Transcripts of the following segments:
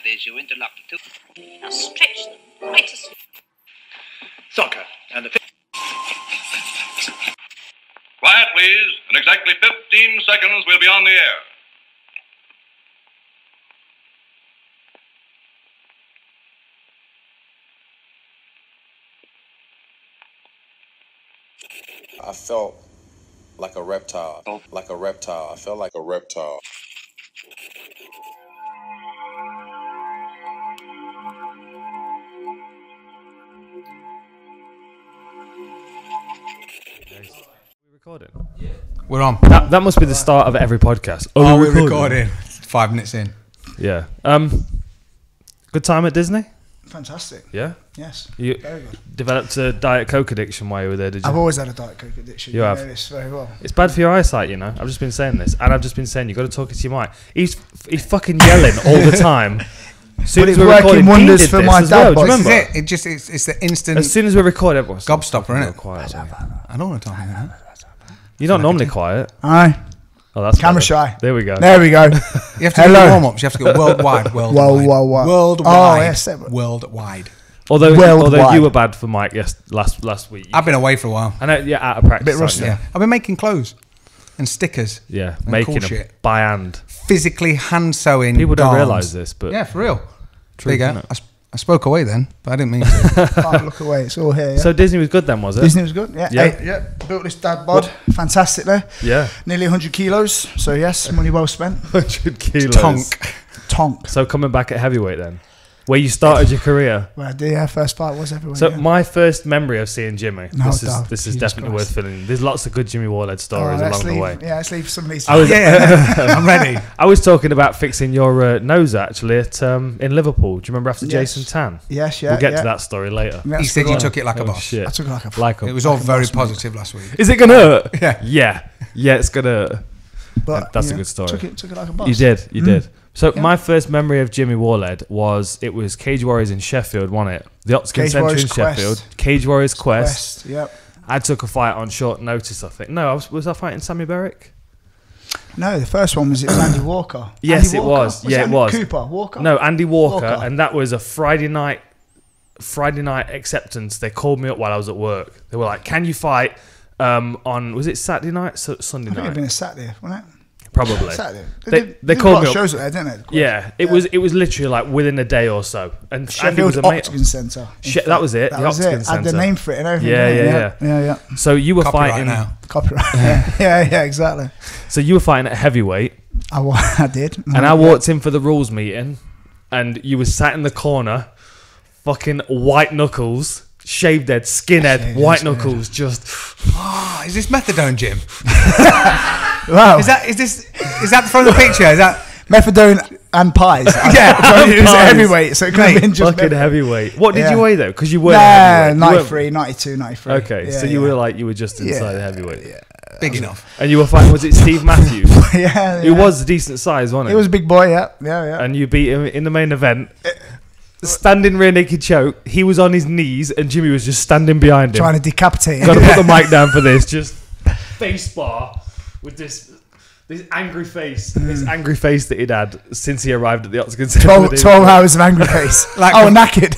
That is, you interlock the two. Now stretch them quite as... Soccer and the... Quiet, please. In exactly 15 seconds, we'll be on the air. I felt like a reptile. Like a reptile. I felt like a reptile. We're recording. We're on. That must be the start of every podcast. Oh, we're recording. 5 minutes in. Yeah. Good time at Disney? Fantastic. Yeah? Yes. You very good. developed a Diet Coke addiction while you were there, did you? I've always had a Diet Coke addiction. You have. know this very well. It's bad for your eyesight, you know. I've just been saying this. And I've just been saying you've got to talk into your mic. He's fucking yelling all the time. But it's working wonders for my dad. Do you remember? It's the instant... As soon as we record, everyone's gobstopper, isn't it? Quiet. I don't want to talk like that. You're not normally quiet. Aye. Oh, that's camera better. shy. There we go. There we go. You have to do warm-ups. You have to go worldwide. Worldwide. Oh, yes. Worldwide. Although you were bad for Mike last week. I've been away for a while. I know, yeah, out of practice. Bit rusty. Yeah. I've been making clothes and stickers. Yeah, and making cool them shit. by hand. Physically hand sewing. People don't darns. realise this, but yeah, for real. True, there you go. I spoke away then, but I didn't mean to. Can't look away. It's all here. Yeah? So Disney was good then, was it? Disney was good. Yeah. Yeah. Built this dad bod fantastically. Yeah. Nearly 100 kilos. So yes, money well spent. 100 kilos. Tonk. So coming back at heavyweight then, where you started your career. Well, I did. Yeah, first fight was everywhere. So yeah. my first memory of seeing Jimmy. No this doubt. is Jesus definitely Christ. worth filling. There's lots of good Jimmy Wallhead stories along the way. Yeah, let's leave some of these. I'm ready. I was talking about fixing your nose actually at in Liverpool. Do you remember after Yes. Jason Tan? Yes, yeah. We'll get to that story later. Yeah, He said you took it like a boss. Shit. I took it like a Like It was all very positive last week. Is it gonna hurt? Yeah. Yeah, it's gonna hurt. But That's a good story. Took it like a boss. You did. So Yeah. my first memory of Jimmy Wallhead was Cage Warriors in Sheffield, wasn't it? The Oxkin Cage Centre in Warriors Sheffield. Quest. Cage Warriors Quest. Yep. I took a fight on short notice, I think. No, was I fighting Sammy Berwick? No, the first one was Andy Walker. Yes, Andy it Walker? was. Yeah, it was. Cooper, Walker? No, Andy Walker, Walker. and that was a Friday night acceptance. They called me up while I was at work. They were like, "Can you fight on? Was it Saturday night? Sunday I think it'd night? been a Saturday, wasn't it? Probably. Saturday. They did called a lot me of up. shows there, didn't they? Yeah, it was literally like within a day or so. And Andy was Sheffield a mate. Oxygen Centre. That was it. That the was Oxygen it. Had the Centre. name for it and everything. Yeah. Yeah. So you were Copyright fighting now. Copyright. yeah, exactly. So you were fighting at heavyweight, I did. and I walked in for the rules meeting, and you were sat in the corner, fucking white knuckles, shaved head, skinhead, white knuckles, just. Oh, is this methadone, Jim? Wow. Is that from the picture? Is that methadone and pies? Yeah, It was pies. heavyweight, so it could have been just Fucking heavyweight. What did Yeah. you weigh though? Because you were Nah, 93, 92, 93. Okay, Yeah, so you were just inside the heavyweight. Yeah. big enough? And you were fighting. Was it Steve Matthews? Yeah. He was a decent size, wasn't he? He was a big boy. Yeah. And you beat him in the main event. Standing rear naked choke. He was on his knees, and Jimmy was just standing behind him. Trying to decapitate him. Got to put the mic down for this. Just face bar with this angry face. This angry face that he'd had since he arrived at the Oxford Centre. 12 hours of angry face. Knackered.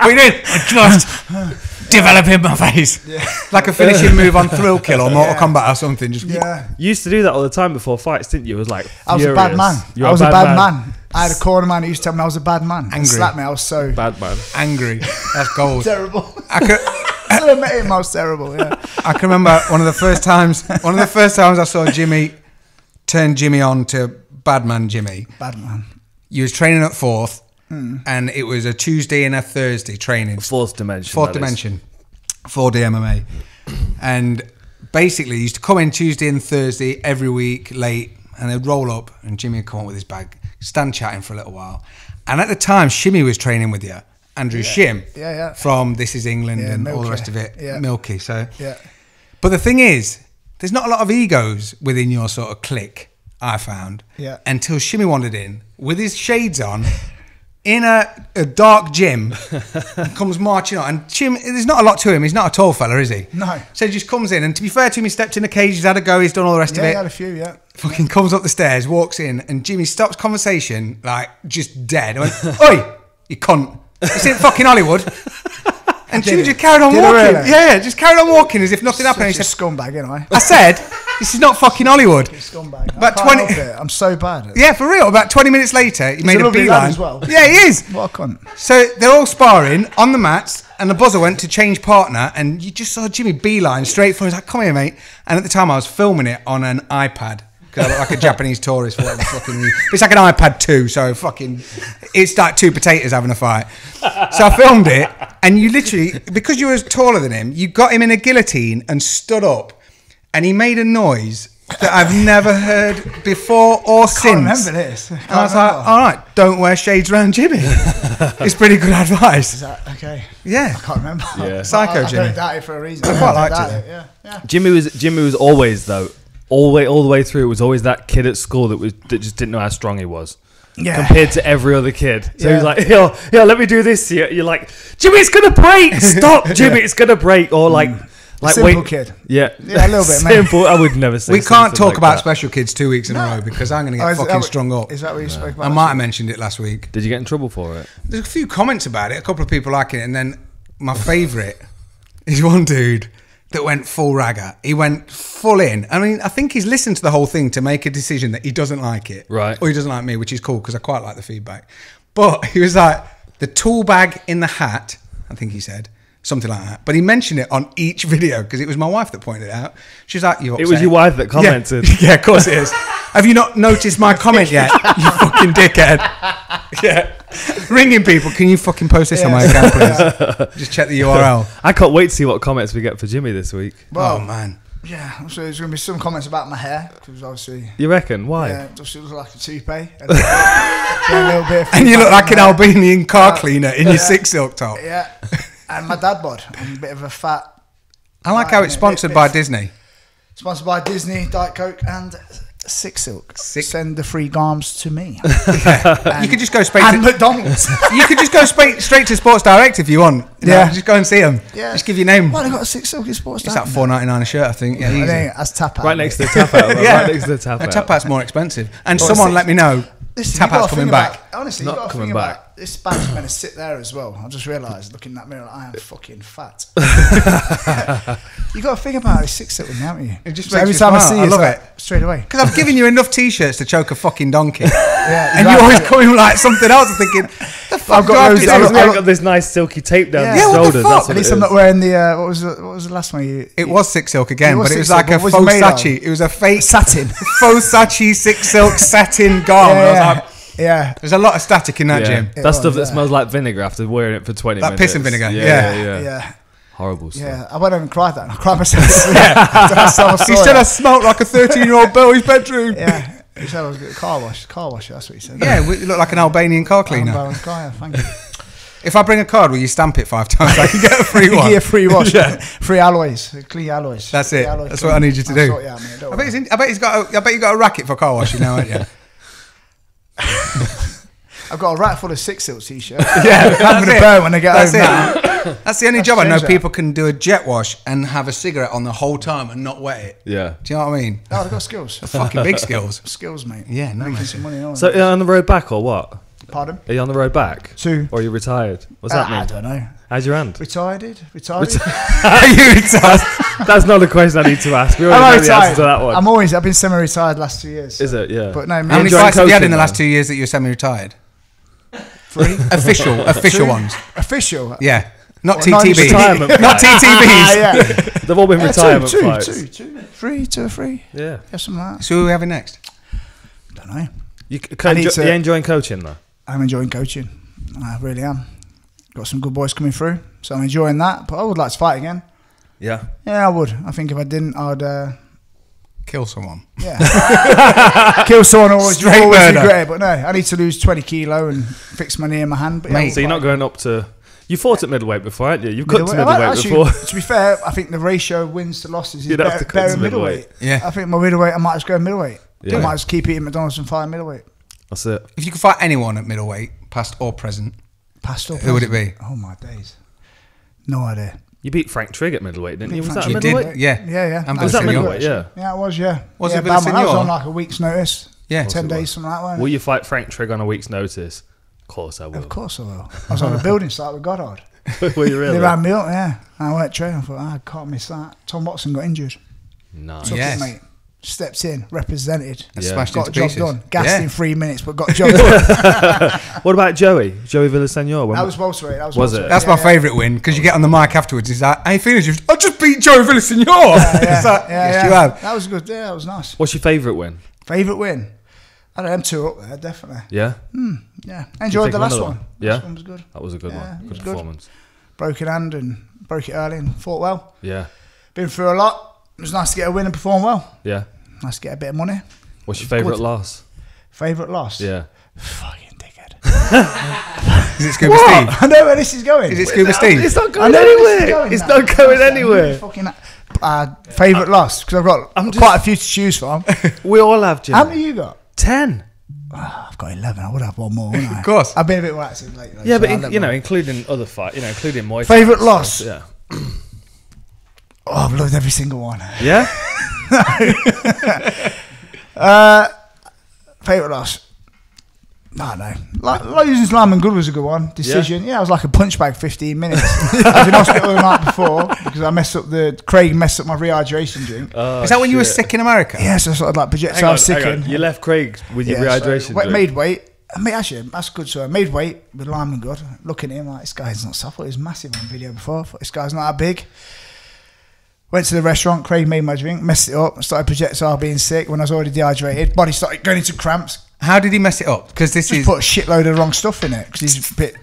We did. Just developing my face. Yeah. Like a finishing move on Thrill Kill or Mortal Kombat or something. Just You used to do that all the time before fights, didn't you? It was like I was a bad man. I was a bad man. I had a corner man who used to tell me I was a bad man. Angry. He slapped me. I was so bad man. Angry. That's gold. terrible. I I met him. I was terrible. Yeah. can remember one of the first times I saw Jimmy turn Jimmy on to Bad Man Jimmy. Bad man. You was training at Fourth, and it was a Tuesday and a Thursday training. Fourth dimension. 4D MMA. And basically, he used to come in Tuesday and Thursday every week late, and they'd roll up, and Jimmy would come up with his bag, stand chatting for a little while. And at the time, Shimmy was training with you, Andrew Shim, from This Is England and Milky. all the rest of it, Milky. So, Yeah. but the thing is, there's not a lot of egos within your sort of clique, I found, until Shimmy wandered in with his shades on, in a dark gym and comes marching on. And Jim, there's not a lot to him. He's not a tall fella, is he? No. So he just comes in. And to be fair to him, he stepped in a cage. He's had a go. He's done all the rest of Yeah, it. he had a few, yeah. Fucking comes up the stairs, walks in, and Jimmy stops conversation, like, just dead. I went, oi, you cunt. It's in fucking Hollywood. And Jimmy just carried on walking. Really? Yeah, just carried on walking as if nothing happened. He Such a said, scumbag, anyway. I said, this is not fucking Hollywood. Scumbag. About I 20 can't help it. I'm so bad at it. Yeah, for real. About 20 minutes later, he made a lovely lad beeline. as well. Yeah, he is. What a cunt. So they're all sparring on the mats, and the buzzer went to change partner, and you just saw Jimmy beeline straight for him. He's like, come here, mate. And at the time, I was filming it on an iPad. Because I look like a Japanese tourist for whatever fucking reason. It's like an iPad 2, so fucking... It's like two potatoes having a fight. So I filmed it, and you literally... Because you were taller than him, you got him in a guillotine and stood up, and he made a noise that I've never heard before or since. I can't remember this. And I was like, all right, don't wear shades around Jimmy. It's pretty good advice. Is that okay? Yeah. I can't remember. Yeah. Psycho I Jimmy. don't doubt it for a reason. I quite liked don't it. doubt Yeah. Jimmy was always though, all the way through. It was always that kid at school that just didn't know how strong he was. Yeah. Compared to every other kid. So Yeah. he's like, here, let me do this. You're like, Jimmy, it's gonna break. Stop, Jimmy, it's gonna break. Or like Simple kid. Yeah, Yeah, a little bit, mate. simple. I would never say. We can't something talk like about that. special kids 2 weeks in a row because I'm going to get fucking strung up. Is that what you spoke about? I might have mentioned it last week. Did you get in trouble for it? There's a few comments about it, a couple of people liking it, and then my favourite is one dude that went full ragger. He went full in. I mean, I think he's listened to the whole thing to make a decision that he doesn't like it. Right. Or he doesn't like me, which is cool because I quite like the feedback. But he was like, the tool bag in the hat, I think he said. Something like that. But he mentioned it on each video because it was my wife that pointed it out. She's like, you're upset. It was your wife that commented. Yeah, of course it is. Have you not noticed my comment yet? You fucking dickhead. Yeah. Ringing people, can you fucking post this on my account, please? Just check the URL. I can't wait to see what comments we get for Jimmy this week. Oh, man. Yeah, so there's going to be some comments about my hair because obviously. You reckon? Why? Yeah, it just looks like a toupee. And, a little bit of And you look feedback like an on Albanian car cleaner in your six silk top. that. Yeah. And my dad bod. I'm a bit of a fat. I like how it's sponsored by Disney. Sponsored by Disney, Diet Coke, and Six Silk. Send the free garms to me. You could just go straight And to McDonald's. You could just go straight to Sports Direct if you want. You know, Yeah. just go and see them. Yeah. Just give your name. Well, they got a Six Silk in Sports. It's like $4.99 a shirt, I think. Yeah, I easy. think that's tap out. Right next to the tap out. Yeah. Right next to the tap A out. tap out's more expensive. And Well, someone six- let me know. Listen, Tap you gotta out's coming think back. about- honestly, Not you got to coming think back. about this bad's going to sit there as well. I just realised, looking in that mirror, I am fucking fat. You got to think about this Six Silk, haven't you? It just So makes every you time I smile. see I you, love it's like, it. straight away. Because I've given you enough t-shirts to choke a fucking donkey. Yeah, And you always come in like something else. I'm thinking, the fuck I've got do I have loads- to do? I've I've got this nice silky tape down Yeah. the Yeah, what the shoulders. fuck? That's At what least it I'm is. not wearing the what was the last one you? It was Six Silk again, It was but it was Six like Silk, a but what was it faux made of? sachi. It was a fake Satin. faux sachi Six Silk satin garment. I was like, Yeah. there's a lot of static in that Yeah. gym. That's stuff was, that yeah. smells like vinegar after wearing it for 20 Like minutes. piss and vinegar, Yeah. Yeah. Horrible stuff. Yeah. I went home and cried that. I cried myself to sleep. That's how I He saw said it. I smelt like a 13-year-old boy's bedroom. Yeah. He said I was good. Car wash. That's what he said. Yeah, we look like an Albanian car cleaner. Thank you. If I bring a card, will you stamp it 5 times? I can get a free You one. get a free wash. Free alloys. Clean alloys. That's Free it. alloy That's clean. what I need you to I'll do. sort you out, mate. Don't I worry. bet you got a racket for car washing now, haven't you? I've got a rack full of Six Silk t-shirts. Yeah, I'm going to burn when I get home. That's it. That's the only job I know change that. people can do a jet wash and have a cigarette on the whole time and not wet it. Yeah. Do you know what I mean? Oh, I've got skills. Fucking big skills. Skills, mate. Yeah, no, Making mate. some money. So, are you on the road back or what? Pardon? Are you on the road back? To. Or are you retired? What's that I mean? don't know. How's your hand? Retired? Are you retired? That's not a question I need to ask. We I'm already know the answer retired. to that one. I've been semi-retired last 2 years. Is it? Yeah. But no, How many enjoying fights have you had in coaching the last then? 2 years that you were semi-retired? 3. Official ones. Official. Yeah. Not Well, TTBs. retirement Not fights. TTBs. yeah. They've all been retirement fights. Two or three. Yeah. Yeah, something like that. So who are we having next? Don't know. You I need to- you enjoying coaching though? I'm enjoying coaching. I really am. Got some good boys coming through, so I'm enjoying that. But I would like to fight again. Yeah. Yeah, I would. I think if I didn't, I'd Kill someone. kill someone or Straight always murder. regret it. But no, I need to lose 20 kilo and fix my knee and my hand. But yeah, Mate, I'll So you're fight. not going up to. You fought at middleweight before, haven't you? You've got to Middleweight. middleweight Actually, before. to be fair, I think the ratio wins to losses is You'd have to cut better to in middleweight. Yeah. I think my middleweight, I might just go middleweight. Yeah. I might just keep eating McDonald's and fight middleweight. That's it. If you could fight anyone at middleweight, past or present, Past or who would it present? be? Oh my days. No idea. You beat Frank Trigg at middleweight, didn't you? Was Frank that You Trigg. middleweight? did, yeah. Yeah. And Was that Villaseñor. middleweight? Yeah. Yeah, it was, yeah. Was yeah, it bad one. That was Villaseñor? on like a week's notice. Yeah. 10 it days, was. something like that. Will you fight Frank Trigg on a week's notice? Of course I will. Of course I will. I was on a building site with Goddard. Were you really? They ran me up, yeah. I went training. I thought, I can't miss that. Tom Watson got injured. Nice. Took Yes. it, mate. Stepped in, represented. And Yeah. smashed Got into the job pieces. done. Gassed Yeah. in 3 minutes, but got the job done. What about Joey? Joey Villaseñor? That was welterweight. Was welterweight. it? That's Yeah, my yeah. favourite win because you get on the mic afterwards. He's like, "How you feeling?" I just beat Joey Villaseñor. Yeah, It's like, yes, you have. That was good. Yeah, that was nice. What's your favourite win? Favourite win? I don't know, them two up there, definitely. Yeah? Yeah, I enjoyed Take the last another one. Yeah? Last one was good. That was a good Yeah, one. it was Good good. performance. Broken hand and broke it early and fought well. Yeah. Been through a lot. It was nice to get a win and perform well. Yeah. Nice to get a bit of money. What's your favourite Good. loss? Favourite loss? Yeah. Fucking dickhead. Is it Scuba Steve? I know where this is going. Is it Scuba Steve? It's not I going know where this is anywhere. going It's now. not going Really anywhere. Fucking favourite loss because I've got quite a few to choose from. We all have, Jim. How many you got? 10. I've got 11. I would have one more, wouldn't I? Of course. I've been a bit more active lately. Yeah, so but I'll let you know, one. including other fight, including Muay Thai Favourite and loss? stuff, Yeah. Oh, I've loved every single one. Yeah? Favourite loss? I don't know. Like losing Slam Good was a good one. Decision. Yeah, I was like a punch bag 15 minutes. I was in hospital the night before because I messed up Craig messed up my rehydration drink. Is that when you were sick in America? Yeah, so I sort of like projectile Hang on. sicking. You left Craig with your rehydration drink. Made weight. Actually, that's good. So I made weight with Lyman Good. Looking at him like, this guy's not soft. He was massive on video before. I thought, this guy's not that big. Went to the restaurant. Craig made my drink, messed it up. Started projectile being sick when I was already dehydrated. Body started going into cramps. How did he mess it up? Because this Just is put a shitload of wrong stuff in it because he's a bit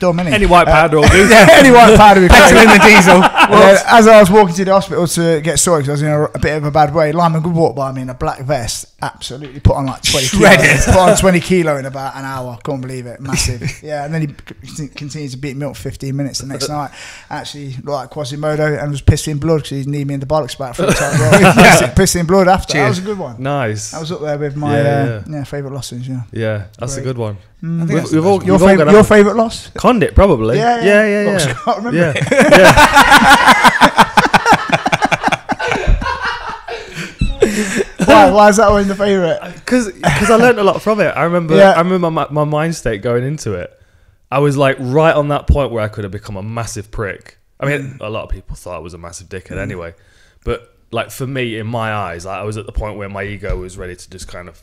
dumb, innit? Any white powder will do. Any white powder we petrol in the diesel. Well, as I was walking to the hospital to get sorted, because I was in a bit of a bad way, Lyman Good walked by me in a black vest, absolutely put on like 20 Shredded. kilos. Put on 20 kilo in about an hour. Couldn't believe it. Massive. Yeah, and then he continued to beat me up 15 minutes the next night. Actually looked like Quasimodo and was pissing blood because he needed me in the bollocks about 3 times. Pissing blood after. That Cheers. was a good one. Nice. That was up there with my favourite losses. Yeah. Yeah, that's a Great. good one. I think that's the We've best all, one. Your, we've all favourite, got your a- favourite loss? Condit, probably. Yeah. Yeah. Look, I can't remember Yeah. Why is that one the favourite? Because I learned a lot from it. I remember my mind state going into it. I was like right on that point where I could have become a massive prick. I mean, a lot of people thought I was a massive dickhead anyway. But like for me, in my eyes, I was at the point where my ego was ready to just kind of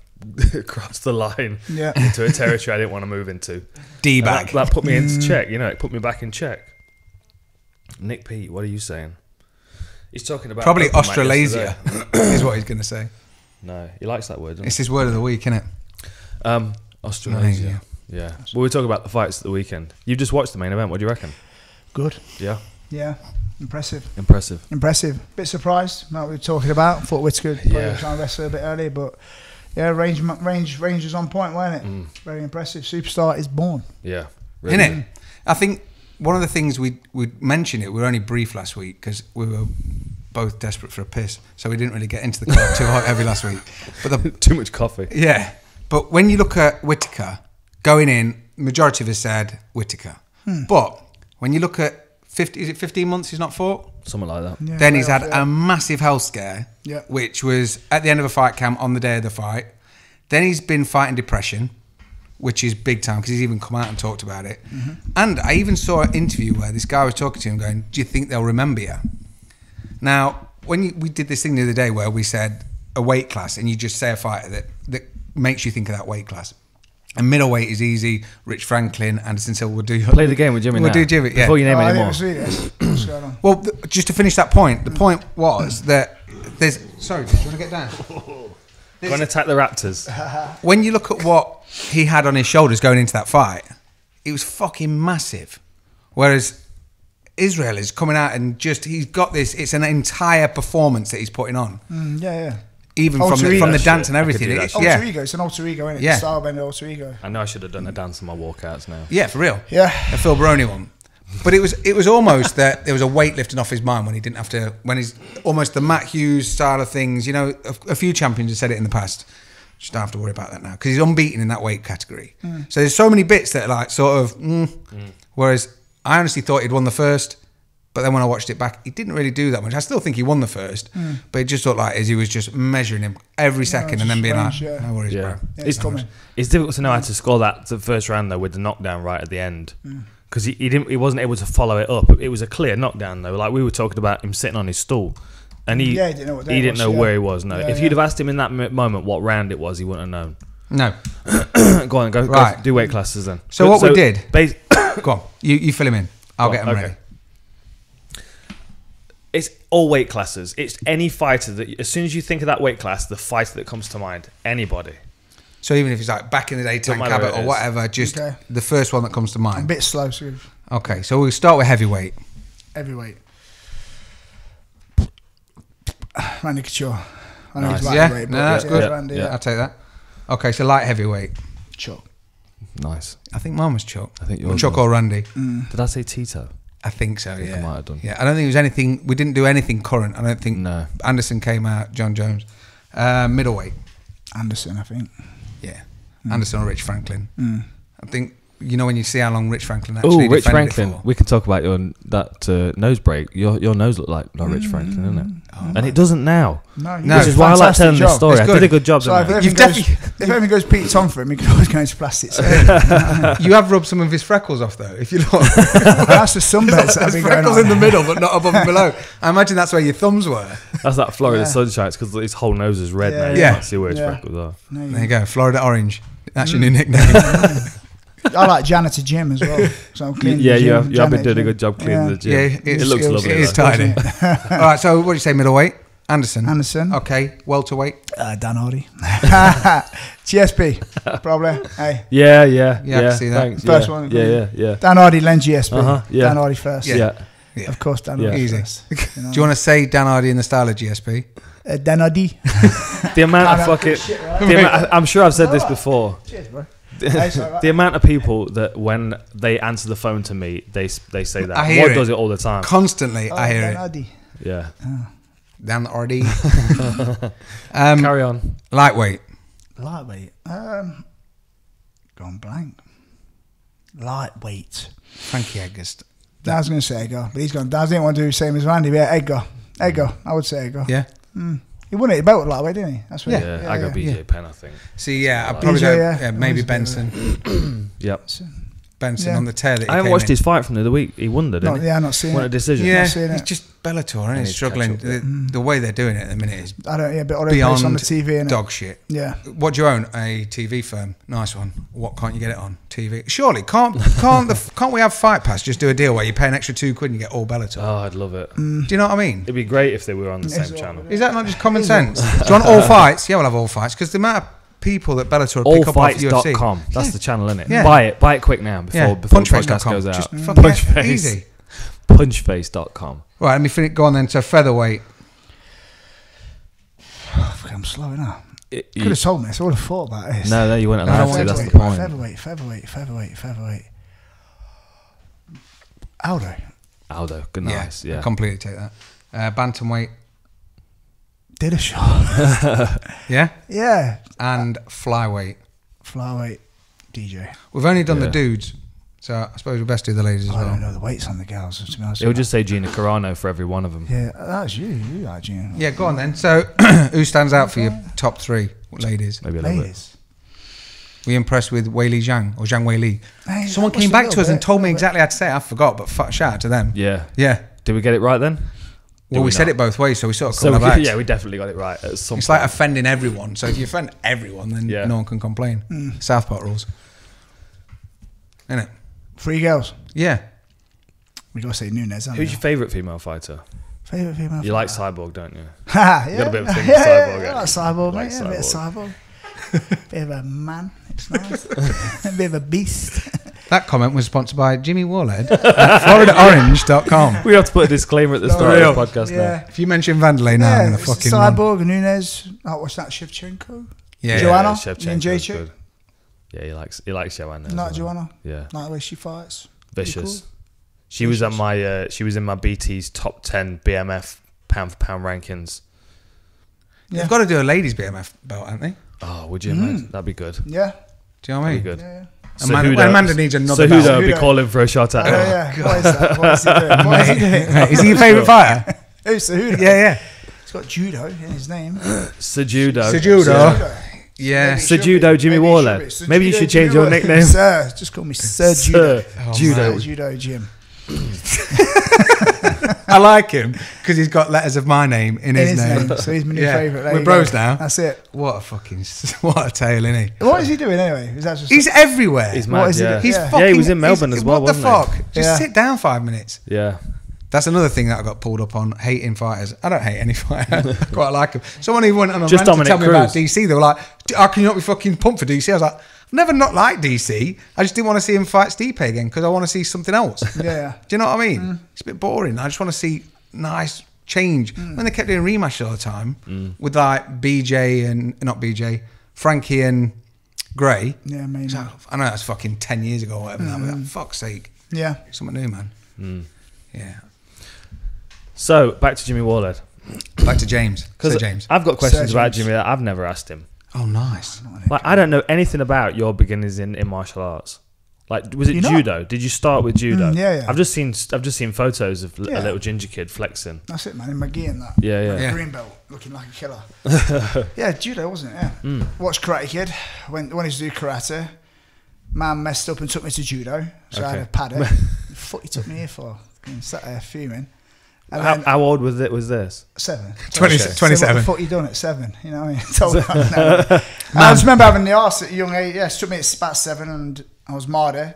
cross the line into a territory I didn't want to move into. D-bag. That put me into check, it put me back in check. Nick Pete, what are you saying? He's talking about Probably Open Mic Australasia yesterday. is what he's going to say. No, he likes that word, doesn't It's his word of the week, isn't it? he? Australasia. Yeah. Well, we talk about the fights at the weekend. You just watched the main event. What do you reckon? Good. Yeah. Yeah. Impressive. Bit surprised about what we were talking about. Thought Whittaker would probably try and wrestle a bit early, but yeah, range was on point, wasn't it? Very impressive. Superstar is born. Yeah. Isn't it? I think one of the things we mentioned it, we were only brief last week because we were both desperate for a piss, so we didn't really get into the card too heavy last week. But Too much coffee. yeah, but when you look at Whittaker going in, majority of us said Whittaker. But when you look at 15 months he's not fought? Something like that. Yeah, Then he's way had off, yeah. a massive health scare, which was at the end of a fight camp on the day of the fight. Then he's been fighting depression, which is big time because he's even come out and talked about it. And I even saw an interview where this guy was talking to him going, do you think they'll remember you? Now, when we did this thing the other day where we said a weight class and you just say a fighter that makes you think of that weight class. And middleweight is easy. Rich Franklin, Anderson Silva will do. Play the game with Jimmy We'll now. do Jimmy, yeah. Before you name I any didn't more. see this. What's going on? Well, just to finish that point, the point was that there's... Sorry, do you want to get down? Go and attack the Raptors. When you look at what he had on his shoulders going into that fight, it was fucking massive. Whereas Israel is coming out and he's got this, it's an entire performance that he's putting on. Yeah. Even Alter from ego the shit. dance and I could everything. do that It's- shit. Alter yeah. ego. It's an alter ego, isn't it? Yeah. Style bend alter ego. I know I should have done a dance on my walkouts now. Yeah, for real. Yeah. A Phil Baroni one. But it was almost that there was a weight lifting off his mind when he didn't have to, when he's almost the Matt Hughes style of things. You know, a few champions have said it in the past. Just don't have to worry about that now because he's unbeaten in that weight category. So there's so many bits that are like sort of. Whereas I honestly thought he'd won the first, but then when I watched it back, he didn't really do that much. I still think he won the first, but it just looked like as he was just measuring him every second and then being like, "No worries, bro." It's difficult to know how to score the first round though with the knockdown right at the end. Because he wasn't able to follow it up. It was a clear knockdown though. Like we were talking about him sitting on his stool, and he didn't know where he was. No, if you'd have asked him in that moment what round it was, he wouldn't have known. No. Go on, go do weight classes then. So what we did? Go on, you fill him in. I'll get him ready. It's all weight classes. It's any fighter that as soon as you think of that weight class, the fighter that comes to mind. Anybody. So even if it's like back in the day, Tank Abbott or whatever, just the first one that comes to mind. A bit slow, so. Okay, so we'll start with heavyweight. Heavyweight. Randy Couture. Nice. Yeah, that's good. I'll take that. Okay, so light heavyweight. Chuck. Nice. I think mine was Chuck. I think yours Chuck or Randy. Did I say Tito? I think so, I might have done. Yeah, I don't think it was anything. We didn't do anything current. I don't think. No. Anderson came out. John Jones. Middleweight. Anderson, I think. Yeah. Anderson or Rich Franklin. I think, you know, when you see how long Rich Franklin actually Rich defended Franklin. it for. We can talk about that nose break. Your nose looked like Rich Franklin, doesn't it? And it doesn't now. No. Which is why I like telling this story. I did a good job. So if everything goes Pete Tom for him, he can always go into plastic surgery. You have rubbed some of his freckles off, though, if you look. That's the sunbeds that have been going on. Freckles in the middle, but not above and below. I imagine that's where your thumbs were. That's that Florida sunshine. It's because his whole nose is red now. You can't see where his freckles are. There you go. Florida Orange. That's your new nickname. I like Janitor Jim as well. So I'm cleaning you have been doing a good job cleaning the gym. Yeah, it looks lovely. It is tidy. All right, so what do you say, middleweight? Anderson. Anderson. Okay, welterweight. Dan Hardy. GSP, probably. Hey. Yeah. I can see that. Thanks. First one. Yeah. Dan Hardy, then GSP. Yeah. Dan Hardy first. Yeah. Of course, Dan Hardy first. You know? Do you want to say Dan Hardy in the style of GSP? Dan Hardy. The amount of fucking... I'm sure I've said this before. Cheers, bro. The amount of people that when they answer the phone to me, they say that. I hear What it. does it all the time? Constantly, I hear Dan it. Hardy. Yeah. Dan Hardy. Carry on. Lightweight. Gone blank. Lightweight. Frankie Edgar. I was going to say Edgar, but he's gone. Daz didn't want to do the same as Randy, but yeah, Edgar. I would say Edgar. Yeah. He won it about lightweight, didn't he? That's right. Yeah, I got BJ Penn, I think. See, I'd probably go, BJ, maybe Benson. Yep. Benson on the tail that he I haven't came watched in. his fight from the other week. He won, didn't he? Yeah, I'm not seeing Won it. a decision. Yeah, Not seeing it's it. just Bellator, and he's to struggling. catch up, The way they're doing it at the minute is I don't. Yeah, but already beyond on the TV. Innit? dog shit. Yeah. What do you own? A TV firm. Nice one. What can't you get it on? TV. Surely can't we have Fight Pass? Just do a deal where you pay an extra £2 and you get all Bellator. Oh, I'd love it. Do you know what I mean? It'd be great if they were on the same channel. Is that not just common sense? Do you want all fights? Yeah, we'll have all fights because the amount of people that Bellator will pick up off UFC. Allfights.com. That's the channel, isn't it? Yeah. Buy it quick now before the podcast goes out. Just fucking easy. Punchface.com. Right, let me finish. Go on then to featherweight. I'm slow enough. Could have told me. I would have thought about this. No, you weren't allowed to. That's the point. Featherweight. Aldo. Good, nice. Yeah. I completely take that. Bantamweight. Dillashaw. Yeah? Yeah. And flyweight. DJ. We've only done the dudes, so I suppose we best do the ladies as I well. don't know the weights on the gals, to be honest. It would just say Gina Carano for every one of them. Yeah, that's you. You are Gina. Yeah, go on then. So, who stands out for your top three ladies? Maybe a little bit. Ladies. Were you impressed with Weili Zhang or Zhang Weili? Hey, Someone that was came a back little to us and bit, told me little exactly how to say it. I forgot, but shout out to them. Yeah. Yeah. Did we get it right then? Well, we said not? it both ways, so we sort of So called back. yeah, we definitely got it right at some It's point. like offending everyone. So if you offend everyone, then no one can complain. Southport rules. Isn't it? 3 girls. Yeah. We got to say Nunes. Who's your favourite female fighter? Favourite female? You like Cyborg, don't you? Ha, yeah. You got a bit of a thing for Cyborg. I like Cyborg, mate. Yeah, a bit of Cyborg. Bit of a man. It's nice. A bit of a beast. That comment was sponsored by Jimmy Wallhead at FloridaOrange.com. We have to put a disclaimer at the start of the podcast now. If you mention Vanderlei now, I'm going to fucking Cyborg, Nunes. What's that? Shevchenko? Yeah. Joanna? Shevchenko's good. Yeah, he likes Joanna. Not Joanna? Yeah. Like the way she fights. Vicious. Cool. She was at my she was in my BT's top 10 BMF pound for pound rankings. Yeah. They've got to do a ladies BMF belt, haven't they? Oh, would you imagine? That'd be good. Yeah. Do you know what I mean? Good. Yeah. Amanda needs another belt. Cejudo would be calling for a shot at him. Yeah. What is that? What is he doing? What is he doing? Mate, is he your favourite fighter? Who's Cejudo? Yeah. He's got judo in his name. Cejudo. Yeah. Cejudo Jimmy Wallhead. Maybe you should change your nickname. Sir, just call me Sir Judo. Judo. Judo Jim. I like him because he's got letters of my name in his name. So he's my new favourite. We're bros now. That's it. What a tale, isn't he? What is he doing anyway? Is that just He's everywhere. He's mad, yeah. He's Yeah. fucking, he was in Melbourne as well, wasn't he? What the fuck? Just sit down 5 minutes. Yeah. That's another thing that I got pulled up on, hating fighters. I don't hate any fighter. I quite like them. Someone even went on a Just rant to tell Dominic me about Cruz. DC. They were like, how can you not be fucking pumped for DC? I was like, I've never not liked DC. I just didn't want to see him fight Stipe again because I want to see something else. Yeah. Do you know what I mean? It's a bit boring. I just want to see nice change. When they kept doing rematches all the time with like BJ and, not BJ, Frankie and Gray. Yeah, maybe. I know that's fucking 10 years ago or whatever now, but fuck's sake. Yeah. Something new, man. Yeah. So, back to Jimmy Wallhead. Back to James. Sir James. I've got questions Sir about James. Jimmy that I've never asked him. Oh, nice. Like, I don't know anything about your beginnings in martial arts. Like, was it You're not? judo? Did you start with judo? Yeah. I've just seen photos of a little ginger kid flexing. That's it, man. In my gi and that. Yeah. Green belt, looking like a killer. Yeah, judo, wasn't it? Yeah. Watched Karate Kid. When I used to do karate, man messed up and took me to judo. So I had a paddock. The fuck he took me here for? Sat there fuming. And then How old was this? 7. 27. So what the fuck you done at 7? You know what I mean? Told him, no. I just remember having the arse at a young age. Yeah, she took me at about 7 and I was martyr.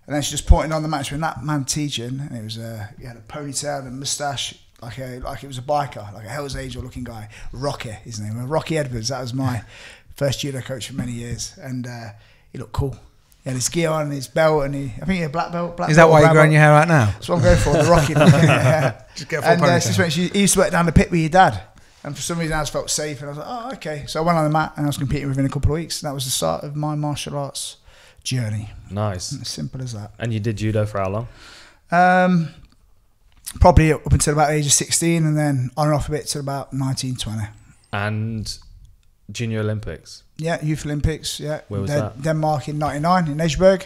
And then she just pointed on the match when that man teaching, and it was he had a ponytail and a moustache, like it was a biker, like a Hell's Angel looking guy. Rocky, his name, Rocky Edwards. That was my first judo coach for many years, and he looked cool. He had his gear on, his belt, and I think he had a black belt. Is that why you're growing your hair out now? That's what I'm going for, the Rocky look. Yeah. Just get a full ponytail. He used to work down the pit with your dad. And for some reason I just felt safe, and I was like, oh, okay. So I went on the mat, and I was competing within a couple of weeks. And that was the start of my martial arts journey. Nice. As simple as that. And you did judo for how long? Probably up until about the age of 16, and then on and off a bit till about 19, 20. And Junior Olympics? Yeah, Youth Olympics, yeah. Where was that? Denmark in 99 in Esbjerg.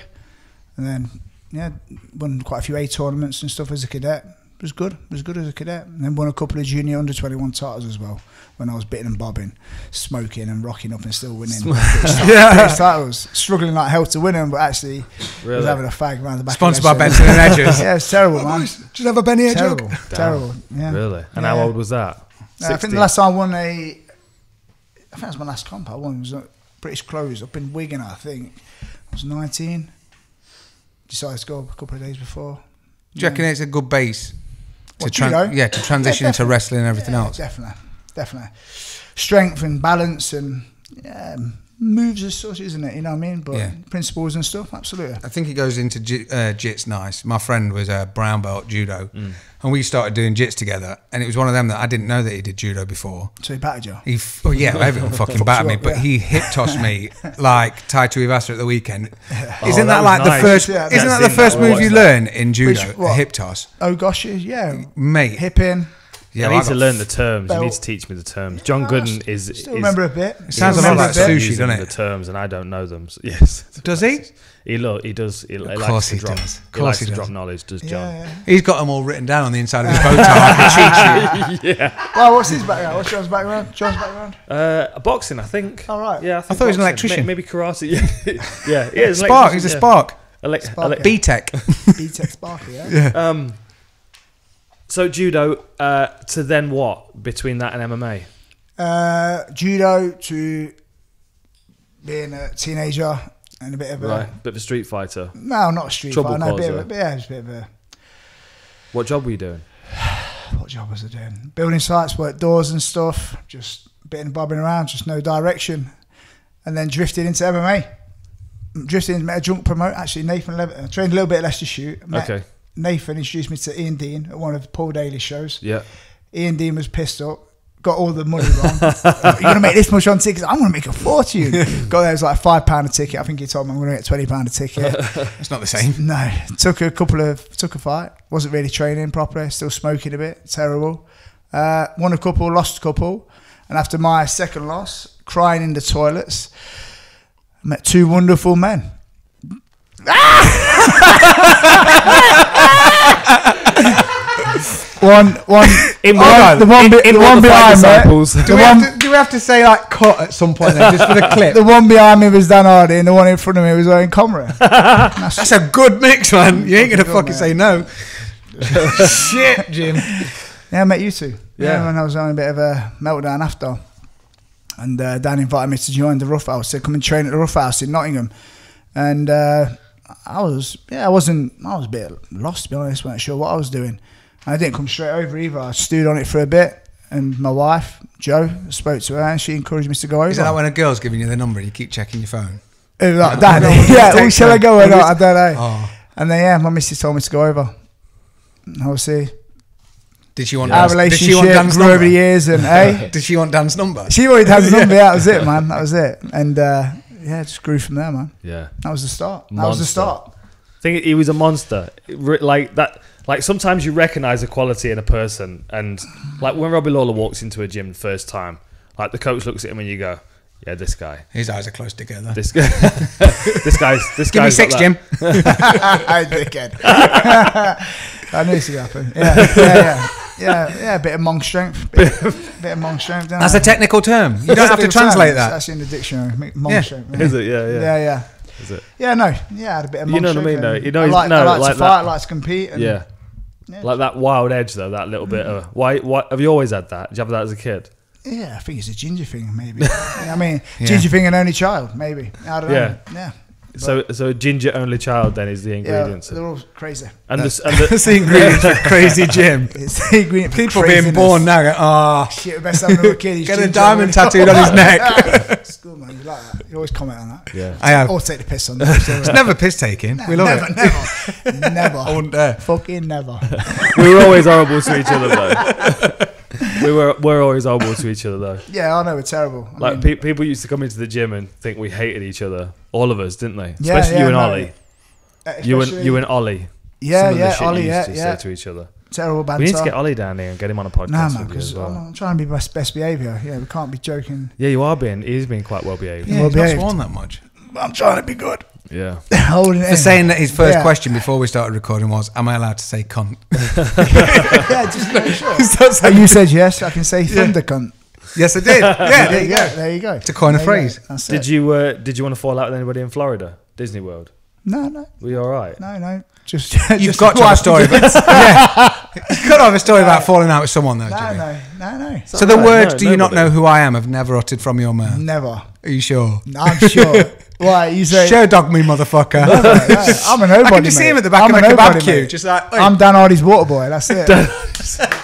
And then, yeah, won quite a few A tournaments and stuff as a cadet. It was good as a cadet. And then won a couple of junior under-21 titles as well when I was bitting and bobbing, smoking and rocking up and still winning. British titles. Struggling like hell to win them, but actually was having a fag around the back. Sponsored by Benson and Edges. Yeah, it's terrible, man. Just have a Benny Edge jug. Terrible, yeah. Really? And how old was that? I think the last time I won I think that was my last comp I won. It was British Clothes up in Wigan, I think. I was 19. Decided to go a couple of days before. Do you reckon it's a good base to judo? to transition into wrestling and everything else? Definitely. Strength and balance and moves as such, isn't it? You know what I mean? But principles and stuff, absolutely. I think it goes into jits nice. My friend was a brown belt judo, and we started doing jits together. And it was one of them that I didn't know that he did judo before. So he battered you? Everyone fucking battered me. But he hip tossed me like Tai Tuivasa at the weekend. Isn't that that like nice. the first? Yeah, isn't that the first move you learn in judo? What? A hip toss. Oh gosh, yeah, Mate. hip in. Yeah, I need to learn the terms. belt. You need to teach me the terms. John Gooden is Remember a bit. It sounds a lot like sushi, using doesn't it? the terms, and I don't know them. So, yes. Does he? He does. He course likes to he drop. does. Of He course likes he to does. drop knowledge. Does John? Yeah. He's got them all written down on the inside of his bow tie like a cheat sheet. Well, what's his background? What's John's background? Boxing, I think. All right. Yeah, I thought he was an boxing. electrician. Maybe karate. Yeah. He is. Spark. He's a spark. B-Tech. B-Tech. B-Tech Sparky, yeah. So judo to then what between that and MMA? Judo to being a teenager and a bit of a Bit of a street fighter. no, not a street Trouble fighter. No, causer. just a bit of a. What job were you doing? What job was I doing? Building sites, work doors and stuff. Just bitting and bobbing around, just no direction, and then drifted into MMA. Drifted into a drunk promote. Actually, Nathan Levitt. I trained a little bit at Leicester Shoot. Okay. Nathan introduced me to Ian Dean at one of Paul Daly's shows. Yeah. Ian Dean was pissed up, got all the money wrong. You're going to make this much on tickets? I'm going to make a fortune. Got there, it was like £5 a ticket. I think he told me I'm going to get £20 a ticket. It's not the same. No. Took a fight. Wasn't really training properly. Still smoking a bit. Terrible. Won a couple, lost a couple. And after my second loss, crying in the toilets. I met 2 wonderful men. One the one behind me. Do we have to say like cut at some point then, just for the clip? The one behind me was Dan Hardy, and the one in front of me was Owen Oxley. That's a good mix, man. You ain't gonna fucking say no. Shit, Jim. Yeah, I met you two. Yeah. When I was having a bit of a meltdown after, and Dan invited me to join the Rough House. Said come and train at the Rough House in Nottingham, and I was a bit lost, to be honest. Wasn't sure what I was doing. I didn't come straight over either. I stewed on it for a bit, and my wife, Jo, spoke to her, and she encouraged me to go over. Is that like when a girl's giving you the number and you keep checking your phone? Like that, yeah, shall I go or not? I don't know. Oh. And then, my missus told me to go over. I will see. Did she want Our Dan's, relationship Dan's grew number? over the years, and Did she want Dan's number? she wanted Dan's number. Yeah, that was it, man. That was it. And it just grew from there, man. Yeah. That was the start. Monster. I think he was a monster. Like that. Like sometimes you recognise a quality in a person, and like when Robbie Lawler walks into a gym the first time, like the coach looks at him and you go, "Yeah, this guy." His eyes are close together. This guy. this guy's. Give me 6, Jim. I dickhead. I knew this would happen. Yeah. A bit of monk strength. Bit of monk strength. That's a technical term. You don't have to translate that. That's in the dictionary. Monk strength. Is it? Yeah. Is it? Yeah, no. Yeah, I had a bit of monk You know what I mean? strength. No, you know. I like to fight. That, I like to compete. And yeah. Like that wild edge, though. That little bit of why have you always had that? Did you have that as a kid? Yeah, I think it's a ginger thing, maybe. I mean, ginger thing and only child, maybe. I don't know. Yeah. So a ginger only child then is the ingredients. Yeah, they're all crazy. And that's the ingredients for crazy Jim. It's the ingredient for people craziness. being born now go, shit, we best have another kid. Get a diamond tattooed on his neck. It's good, man. You like that. You always comment on that. Yeah. I have. Or take the piss on that. It's never piss taking. We love it. Never. I wouldn't dare. Fucking never. We were always horrible to each other, though. We're always horrible to each other, though. Yeah, I know, we're terrible. I Like mean, people used to come into the gym and think we hated each other. All of us, didn't they? Yeah, Especially you and no. Ollie. You and Ollie. Yeah, Some of the yeah, shit Ollie, you used yeah, to yeah. say to each other. Terrible banter. We need to get Ollie down here and get him on a podcast. Nah, man, with you because as well. I'm trying to be best behaviour. Yeah, we can't be joking. Yeah, you are being. He's been quite well behaved. Yeah, Well he's not behaved. sworn that much. I'm trying to be good. Yeah. Holding it For in. saying that his first Yeah. question before we started recording was, am I allowed to say cunt? Yeah, just make sure. And you said yes, I can say thunder cunt. Yes, I did. Yeah, there you go. There you go. To coin a There you go. phrase. That's Did it. you want to fall out with anybody in Florida, Disney World? No. Were you all right? No. Just You've just got to have a story. wife- You've got to have a story about falling out with someone, though, Jimmy. No. So the Right, words, no, do you not nobody. know who I am, have never uttered from your mouth. Never. Are you sure? I'm sure. Why you say? Show dog me, motherfucker. I'm a nobody. I can just see him at the back I'm of a the kebab nobody, queue, mate. just like, hey. I'm Dan Hardy's water boy. That's it.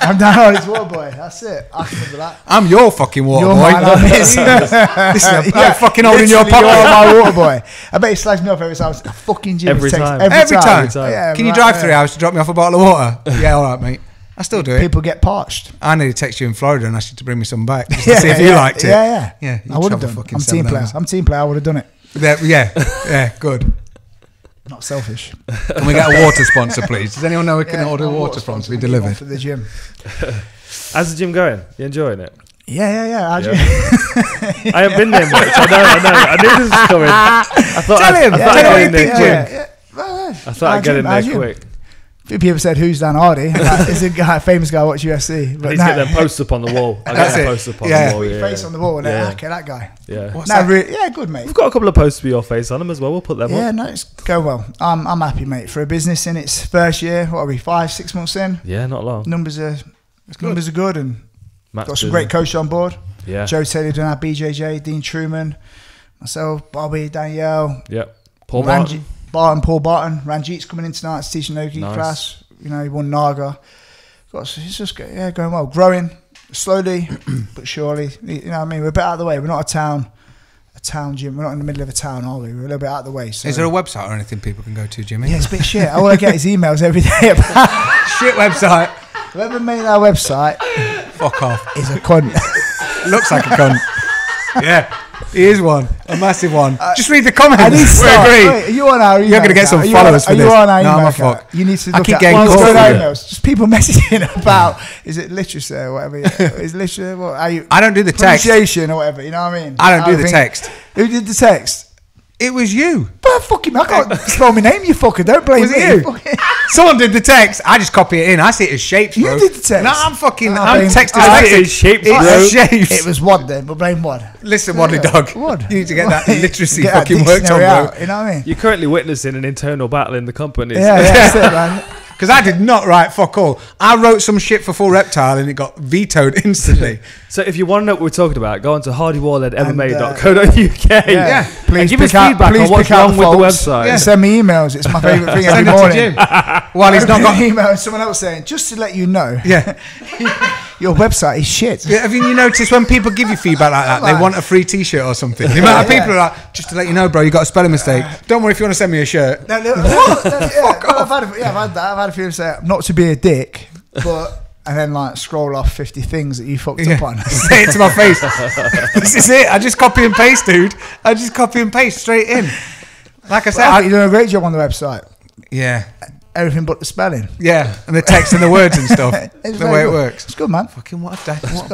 I'm Dan Hardy's water boy. That's it. I can remember that. I'm your fucking water You're boy. mine, I'm his. This is a fucking holding your Literally, pocket. You're my water boy. I bet he slags me off every time. A fucking gym Every text time. Every time. Yeah, Can you right, drive yeah. 3 hours to drop me off a bottle of water? Yeah, all right, mate. I still do it. People get parched. I need to text you in Florida and ask you to bring me some back just to see if you liked it. Yeah. Yeah, I would have done. I'm team player. I'm team player. I would have done it. Yeah, good. Not selfish. Can we get a water sponsor, please? Does anyone know we can order water from to be delivered? For the gym. How's the gym going? You enjoying it? Yeah. How'd you? I haven't been there much. I know. I knew this was coming. I thought Tell him. I Tell thought him I'd what get you in there think, quick. Well, I thought I'd get in there quick. A few people said, "Who's Dan Hardy?" Like, is a guy, famous guy, watch UFC. I But need to get them posts up on the wall. I'll get them posts up on Yeah. the wall. Put your face on the wall and Yeah. okay, that guy. Yeah. What's No, that? yeah, good mate. We've got a couple of posts with your face on them as well. We'll put them Yeah, up. no, it's going well. I'm happy, mate. For a business in its first year, what are we, 5-6 months in? Yeah, not long. Numbers are good, and Matt's got some busy. great coaches on board. Yeah. Joe Taylor doing our BJJ, Dean Truman, myself, Bobby, Danielle, Yep. Paul Martin. Paul Barton. Ranjit's coming in tonight to teach an Nogi Nice. class. You know, he won Naga. It's just going well, growing slowly but surely. You know what I mean? We're a bit out of the way. We're not a town gym. We're not in the middle of a town, are we? We're a little bit out of the way. So. Is there a website or anything people can go to, Jimmy? Yeah, it's a bit shit. All I get is emails every day about Shit website. whoever made our website Fuck off. is a cunt. Looks like a cunt. Yeah. He is one. A massive one. Just read the comments. I need to start. We agree. Wait, are you on our email? You're going to get some followers for this. Are you on our email? No, I'm a fuck. You need to I look keep at getting what's calls going on for you. emails. Just people messaging about, is it literature or whatever? Is literature, what, are you, I don't do the text. pronunciation or whatever, you know what I mean? I don't do the text. Who did the text? It was you. But fucking, I can't spell my name, you fucker. Don't blame Was me. it you? Someone did the text. I just copy it in. I see it as shapes, bro. You did the text. No, I'm fucking. Oh, I'm blame- texting. I see it as shapes, It's bro. shapes. It was Wad then, but blame Wad. Listen, Wadley dog. Wad. You need to get that literacy Get that fucking worked on, dictionary bro. out, you know what I mean? You're currently witnessing an internal battle in the company. Yeah, that's it, man. Because I did not write fuck all. I wrote some shit for Full Reptile and it got vetoed instantly. So if you want to know what we're talking about, go on to hardywallheadmma.co.uk. Yeah. And give us feedback on what's wrong with the website. Yeah. Send me emails. It's my favourite thing every Send it to morning. Jim. While he's not got. an email and someone else saying, just to let you know, Yeah. your website is shit. Yeah, have you noticed when people give you feedback like that, they want a free T-shirt or something? The amount of people are like, just to let you know, bro, you got a spelling mistake. Don't worry if you want to send me a shirt. No, I've had a few say not to be a dick, but and then like scroll off 50 things that you fucked up on. Say it to my face. This is it. I just copy and paste, dude. I just copy and paste straight in. Like I said, You're doing a great job on the website. yeah, Everything but the spelling. yeah, and the text and the words and stuff. It's The very way it good. works. It's good, man. Fucking what a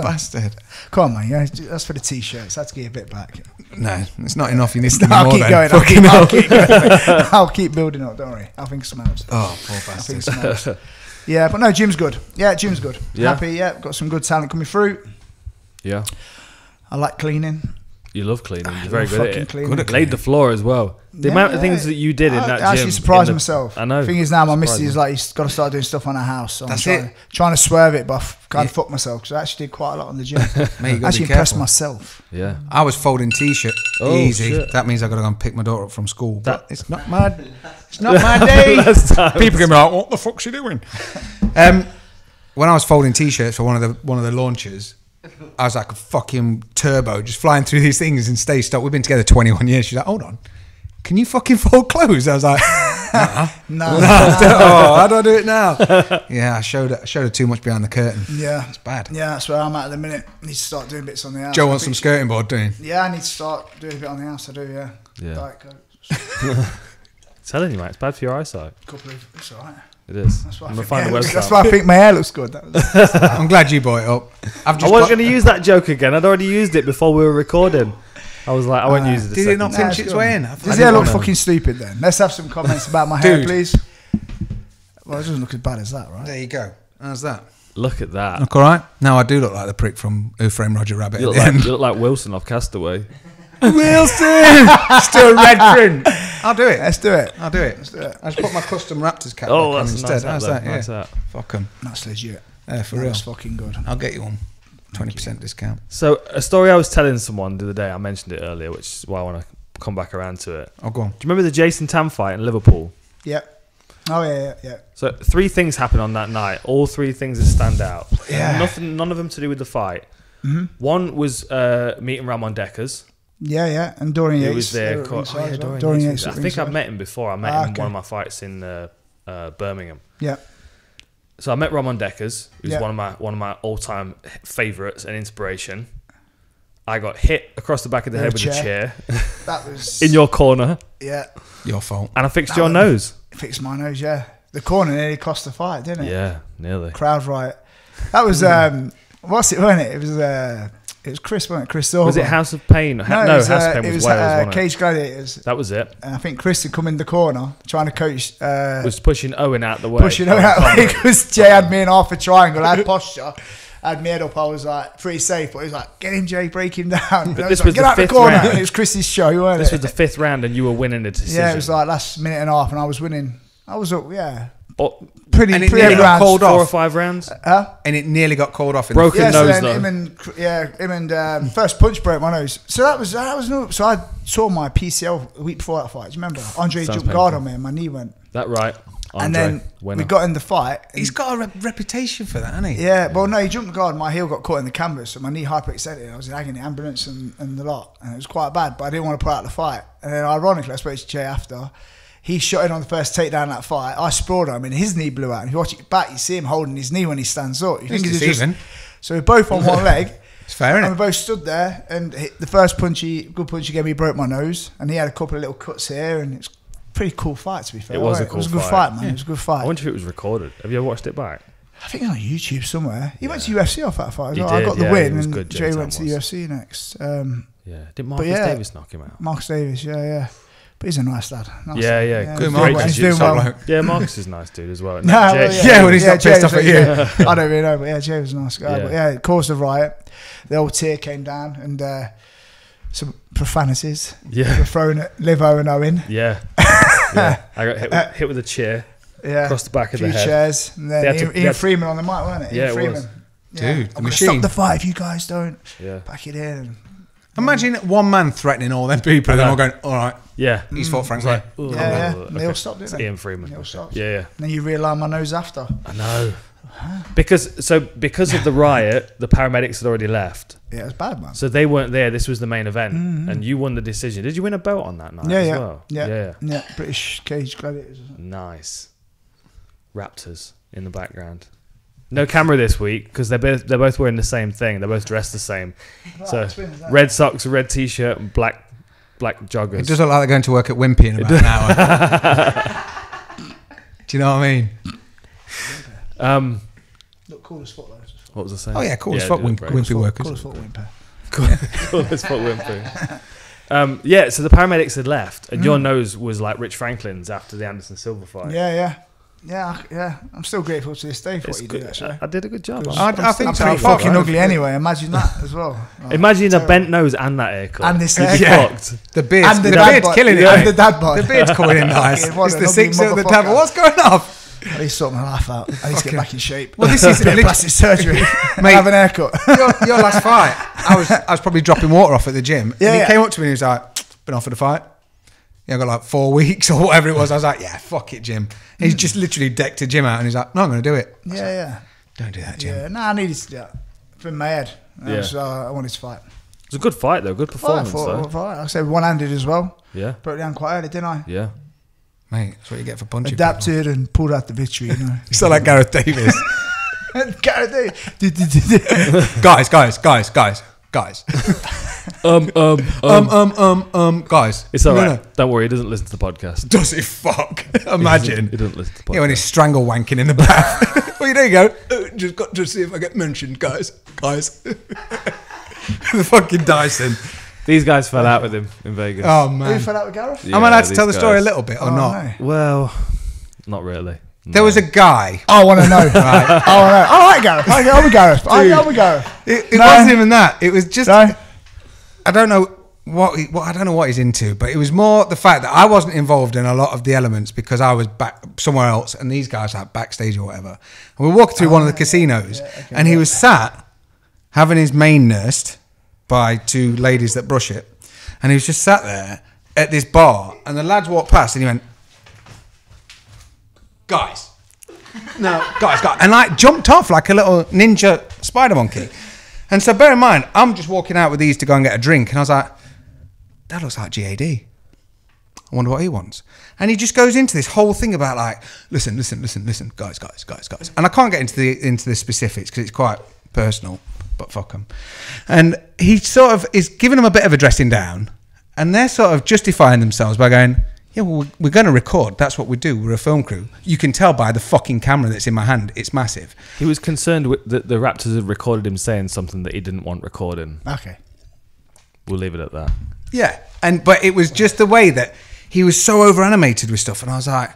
bastard. Come on, man. Yeah, that's for the t-shirts. That's to get a bit back. No, it's not enough. You need to I'll more keep then. going. Fucking I'll hell. keep going. I'll keep building up. Don't worry. I'll think of some else. Oh, poor I think bastard. of some else. Yeah, but no, Jim's good. Yeah, Jim's good. Yeah. Happy. Yeah, got some good talent coming through. Yeah. I like cleaning. You love cleaning. You're very love good at fucking it. cleaning. Good at laid the floor as well. The Yeah, amount of yeah. things that you did in that gym. I actually surprised in the- myself. I know. Thing is now my Surprised missus is me. like, he's got to start doing stuff on her house. So That's I'm trying to swerve it, but I've kind of fucked myself because I actually did quite a lot on the gym. Mate, you gotta actually be impressed careful. myself. Yeah. I was folding T-shirt. Oh, Easy. shit. That means I got to go and pick my daughter up from school. But That- it's not my day. Last time. People can be like, "What the fuck's she doing?" When I was folding T-shirts for one of the launches, I was like a fucking turbo, just flying through these things and stay stuck. We've been together 21 years. She's like, "Hold on, can you fucking fold clothes?" I was like, No. "Oh, how do I do it now?" Yeah, I showed her too much behind the curtain. Yeah. It's bad. Yeah, that's where I'm at the minute. I need to start doing bits on the house. Joe I wants some think- skirting board doing. Yeah, I need to start doing a bit on the house. I do, yeah. Yeah. Like a Telling you, mate, it's bad for your eyesight. couple of... It's all right. It is. That's why I'm I going to think find my the hair looks- website. That's why I think my hair looks good. I'm glad you brought it up. I've I just wasn't got- going to use that joke again. I'd already used it before we were recording. I was like, I won't use it. Did it not pinch it's its good. way in? Does hair look fucking stupid then? Let's have some comments about my hair, Dude. please. Well, it doesn't look as bad as that, right? There you go. How's that? Look at that. Look all right? No, I do look like the prick from Who Framed Roger Rabbit You at look, the like, end. you look like Wilson off Castaway. Wilson! Still red print. I'll do it. Let's do it. I'll do it. Let's do it. I just put my custom Raptors cap Oh, back on that's instead. nice. How's that? Nice Yeah. that. Fuck 'em. That's legit. Yeah, for real. That's fucking good. I'll get you one. 20% discount. So, a story I was telling someone the other day, I mentioned it earlier, which is why I want to come back around to it. Oh, go on. Do you remember the Jason Tam fight in Liverpool? Yep. Oh, yeah. So 3 things happened on that night. All 3 things that stand out. Yeah. None of them to do with the fight. Mm-hmm. One was meeting Ramon Deckers. Yeah. And Dorian He Yates. was there. they were at ringside as well. Dorian Yates Yates. I at think ringside. I've met him before. I met him in one of my fights in Birmingham. Yeah. So I met Ramon Deckers, who's Yeah. one of my all-time favourites and inspiration. I got hit across the back of the head with a chair That was... in your corner, Yeah. Your fault. and I fixed your nose. Fixed my nose, yeah. The corner nearly cost the fight, didn't it? Yeah, nearly. Crowd riot. That was... what's it, wasn't it? It was Chris, wasn't it? Chris Silver. Was it House of Pain? No, it was, House of Pain it was was Wales, wasn't it? Cage Gladiators. That was it. And I think Chris had come in the corner trying to coach... Was pushing Owen out the way. pushing her out because Jay had me in half a triangle. I had posture. I had my head up. I was like pretty safe, but he was like, "Get him, Jay, break him down." But And I this like, was get the out the 5th corner. round. And it was Chris's show, weren't This it? was the 5th round, and you were winning the decision. Yeah, it was like last minute and a half, and I was winning. I was up, But pretty And it pretty nearly got rounds. called 4 or off. 5 rounds. And it nearly got called off. In Broken Yeah, so nose then though. him and first punch broke my nose. So that was no. So I saw my PCL a week before that fight. Do you remember? Andre Sounds jumped guard painful. on me, and my knee went. That right. Andre, And then winner. we got in the fight. He's got a reputation for that, hasn't he? Yeah, well, no, he jumped the guard. My heel got caught in the canvas, so my knee hyperextended. I was in agony, ambulance, and the lot, and it was quite bad. But I didn't want to put out the fight. And then, ironically, I spoke to Jay after. He shot in on the first takedown of that fight. I sprawled him, and his knee blew out. And if you watch it back, you see him holding his knee when he stands up. You It's think he's deceiving. so we're both on one leg. It's fair, isn't And it? we both stood there, and the first good punch he gave me broke my nose, and he had a couple of little cuts here, and it's a pretty cool fight, to be fair. It was a cool good fight. fight, man. It was a good fight. I wonder if it was recorded. Have you ever watched it back? I think it's on YouTube somewhere. He went to UFC off that fight as He well. I did, got the yeah, win, he was and good, Jay Jay went to Tam the was. UFC next. Did Marcus Davis knock him out? Marcus Davis, yeah. But he's a nice lad. Nice Yeah, lad. yeah. He's Good doing Marcus. well. He's He's doing so well. like- Yeah, Marcus is a nice dude as well. No, well, Yeah, when he's not pissed off at you. I don't really know, but yeah, Jay was a nice guy. Yeah. But yeah, it caused a riot. The old tear came down, and some profanities were thrown at Livo and Owen. Yeah. I got hit with a chair. Yeah, across the back of the few head. chairs, and then They had to- Ian Freeman on the mic, wasn't it? Yeah, Ian it Freeman. was. Dude, I'm the gonna machine. stop the fight if you guys don't. Yeah. Back it in. Imagine one man threatening all them people, and they're all going, all right, Yeah. he's fought Frank. Like, Yeah. okay. And they all stopped, didn't It's they? Ian Freeman. They all stopped. Yeah. And then you realign my nose after. I know. Because of the riot, the paramedics had already left. Yeah, it was bad, man. So they weren't there. This was the main event, and you won the decision. Did you win a belt on that night as well? Yeah. British Cage Gladiators. Nice. Raptors in the background. No camera this week because they're both wearing the same thing. They're both dressed the same. So red socks, red t-shirt, and black joggers. It does look like they're going to work at Wimpy in about an hour. Do you know what I mean? Look cool as fuck, though. What was I saying? Oh yeah, cool as fuck Wimpy workers. Cool as fuck, Wimper. Cool as fuck Wimpy. So the paramedics had left, and your nose was like Rich Franklin's after the Anderson Silva fight. Yeah. I'm still grateful to this day for what you did, actually. I did a good job. I think I'm so. pretty fucking ugly anyway. Imagine that as well. Like, Imagine a bent nose and that haircut. And this You'd be haircut. fucked. The beard's, And the the dad beard's bod. killing it. Yeah. mate. And the dad bod. The beard's coming in nice. Fucking what It's an the ugly six of the motherfucker. devil. What's going on? I need to sort my life out. I need to get back in shape. Well, this is bit of plastic surgery. Mate. Have an haircut. Your last fight, I was probably dropping water off at the gym. Yeah, and he yeah. came up to me and he was like, been off for the fight? Yeah, I got like 4 weeks or whatever it was. I was like, yeah, fuck it, Jim. And he's just literally decked the gym out and he's like, no, I'm going to do it. I was like, Yeah. don't do that, Jim. Yeah. No, I needed to do that. In my head. Yeah. I wanted to fight. It was a good fight though. Good performance though. Like I said, one-handed as well. Yeah. Broke down quite early, didn't I? Yeah. Mate, that's what you get for punching Adapted and pulled out the victory, you know. You sound like Gareth Davis. Gareth guys. Guys. It's all No, right. no. Don't worry. He doesn't listen to the podcast. Does it fuck? Imagine. He doesn't listen to the podcast. Yeah, when he's strangle wanking in the bath. Well, there you go. Just got to see if I get mentioned, guys. The fucking Dyson. These guys fell out with him in Vegas. Oh, Who man. fell out with Gareth? Yeah, Am I allowed to these tell the story a guys. little bit or Oh, not? no. Well, not really. There was a guy. I want to know. I want to know. I like Gareth. I'm with Gareth. I'm with Gareth. It No. wasn't even that. It was just. No? I don't know I don't know what he's into, but it was more the fact that I wasn't involved in a lot of the elements because I was back somewhere else, and these guys were backstage or whatever. And we were walking through one of the casinos, and he was sat having his mane nursed by 2 ladies that brush it, and he was just sat there at this bar, and the lads walked past, and he went, guys, and like jumped off like a little ninja spider monkey. And so bear in mind, I'm just walking out with these to go and get a drink, and I was like, that looks like GAD. I wonder what he wants. And he just goes into this whole thing about like, listen, guys. And I can't get into the specifics because it's quite personal, but fuck them. And he sort of is giving them a bit of a dressing down, and they're sort of justifying themselves by going, yeah, well, we're going to record. That's what we do. We're a film crew. You can tell by the fucking camera that's in my hand. It's massive. He was concerned with that the Raptors had recorded him saying something that he didn't want recording. Okay. We'll leave it at that. Yeah. But it was just the way that he was so over animated with stuff. And I was like,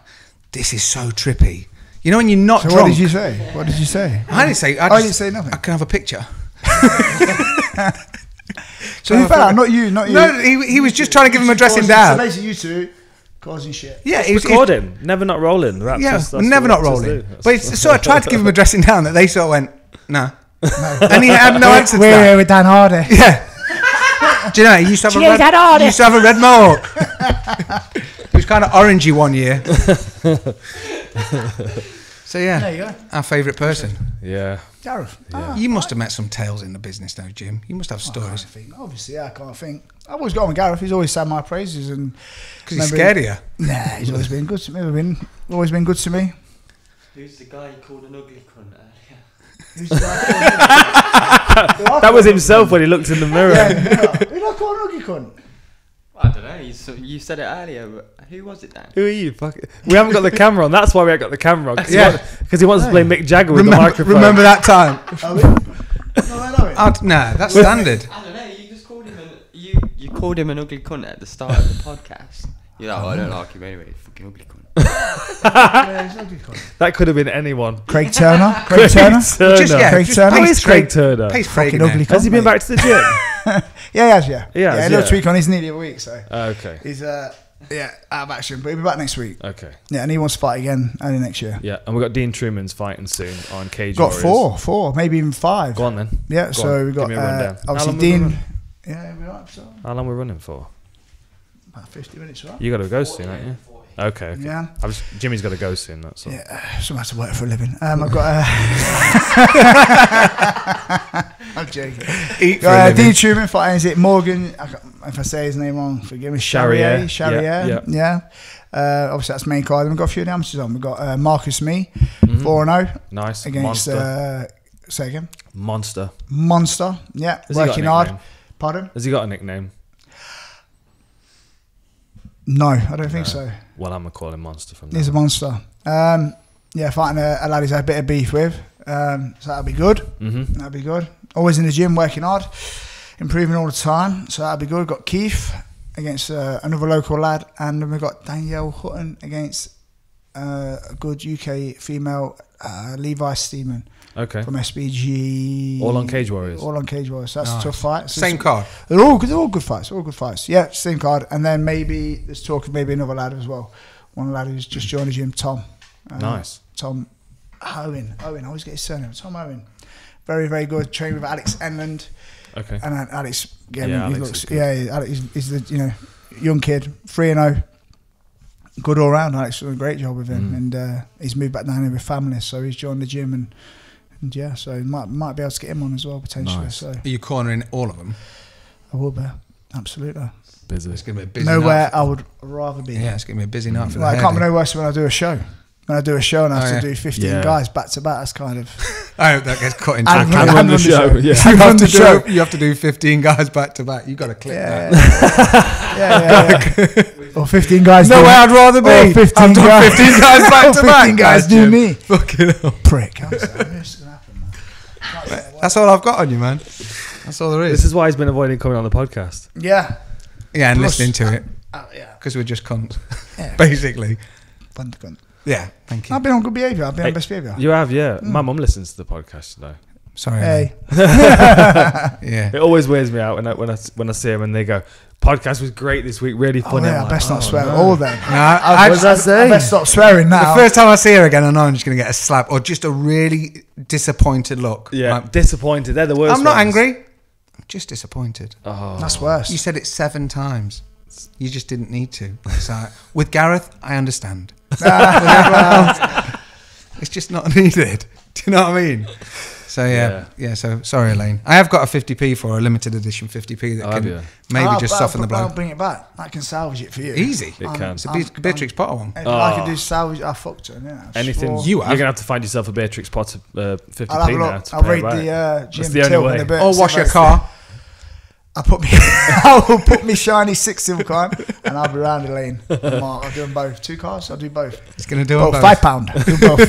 this is so trippy. You know when you're not So drunk. what did you say? What did you say? I didn't say. I didn't say nothing. I can have a picture. So who fell out? Not you. Not you. No, he was just trying to give him a dressing So down. basically, you two causing shit. Yeah, he was Recording, never not rolling. The Raptors, Yeah, that's never what not Raptors rolling. do. But it's sort of tried to give him a dressing down that they sort of went, nah. And he had no answer to We're that. here with Dan Hardy. Yeah. Do you know, he used to have a red mohawk. He was kind of orangey one year. So yeah, There you go. our favourite person. Yeah. Gareth. You must have met some tales in the business now, Jim. You must have stories. Obviously, I can't think. I've always got on with Gareth. He's always sang my praises, and Because he's scared of you. Nah, he's always been good to me. Always been good to me. Who's the guy you called an ugly cunt earlier? That was himself when he looked in the mirror. Who do I call an ugly cunt? I don't know. You said it earlier. But who was it then? Who are you? Fuck it. We haven't got the camera on. That's why we haven't got the camera on. Because he wants to play Mick Jagger with the microphone. Remember that time? No, that's standard. I don't know. You just called him you called him an ugly cunt at the start of the podcast. You're like, I don't like him anyway. He's fucking ugly cunt. That could have been anyone. Craig Turner. Craig Turner. Craig Turner. Who is Craig Turner? Fucking ugly cunt. Has he been back to the gym? Yeah, he has. Yeah, a little tweak on his knee the other week. So okay. He's out of action, but he'll be back next week. Okay. Yeah, and he wants to fight again early next year. Yeah, and we've got Dean Truman's fighting soon on Cage Got Warriors. four, maybe even 5. Go on then. Yeah, so we've got obviously Dean. Yeah, we're right. So how long are we running for? about 50 minutes, right? You got to go soon, aren't you? Okay. Yeah. Jimmy's got to go soon. That's all. Yeah, so I have to work for a living. I've got. I'm joking. Dean Truman fighting. Is it Morgan? If I say his name wrong, forgive me. Charrier. Yeah. Obviously, that's main card. We've got a few announcements on. We've got Marcus Mee, 4-0. Nice. Against. Say again. Monster. Yeah. Has working hard. Pardon? Has he got a nickname? No, I don't think so. Well, I'm going to call him Monster from now. He's a monster. Yeah, fighting a lad he's had a bit of beef with. So that'll be good. Mm-hmm. That'll be good. Always in the gym, working hard, improving all the time. So that'll be good. We've got Keith against another local lad, and then we've got Danielle Hutton against a good UK female, Levi Steeman. Okay. From SBG. All on Cage Warriors. So that's a tough fight. So same card. They're all good fights. Yeah, same card. And then maybe there's talk of maybe another lad as well. One lad who's just joined the gym, Tom. Nice. Tom Owen. I always get his surname. Tom Owen. Very, very good. Trained with Alex Enland. Okay. And Alex, Alex he's the young kid, 3-0. Good all round. Alex done a great job with him, and he's moved back down here with family, so he's joined the gym and yeah, so might be able to get him on as well potentially. Nice. So are you cornering all of them? I will be, absolutely. Busy. It's gonna be a busy nowhere night. I would rather be. Yeah, it's gonna be a busy night for I can't be no worse when I do a show. When I do a show and I have to do 15 guys back to back, that's kind of. I hope that gets cut into. I can run the show. Yeah. You have to do 15 guys back to back. You got to clip that. Yeah. Or 15 guys. No way I'd rather be. Or 15 guys. 15 guys back to back. 15 guys do me. Fucking hell. Prick. That's all I've got on you, man. That's all there is. This is why he's been avoiding coming on the podcast. Yeah. Yeah, and Plus, listening to it. Yeah. Because we're just cunts. Yeah. Basically. Fun to cunt. Yeah, thank you. I've been on good behaviour. I've been on best behaviour. You have, yeah. My mum listens to the podcast today. Sorry. Hey. Yeah. It always wears me out when I see them and they go, podcast was great this week, really funny. I best not swear all day. I best stop swearing now. The first time I see her again, I know I'm just going to get a slap or just a really disappointed look. Yeah, like, disappointed. They're the worst. I'm not ones. angry. I'm just disappointed. Oh. That's worse. You said it 7 times. You just didn't need to. So with Gareth, I understand. With everyone else, it's just not needed. Do you know what I mean? So yeah. So sorry, Elaine. I have got a 50p for a limited edition 50p that can maybe just soften the blow. I'll bring it back. I can salvage it for you. Easy. It can. It's a Beatrix Potter one. If I can do salvage, I fucked her. Yeah, anything. You're going to have to find yourself a Beatrix Potter 50p now. I'll rate the gym. That's the only way. Or wash your car. I will put me shiny 6 silver coin and I'll be round the lane. I'll do them both. 2 cars, I'll do both. He's going to do them both. £5. Do both.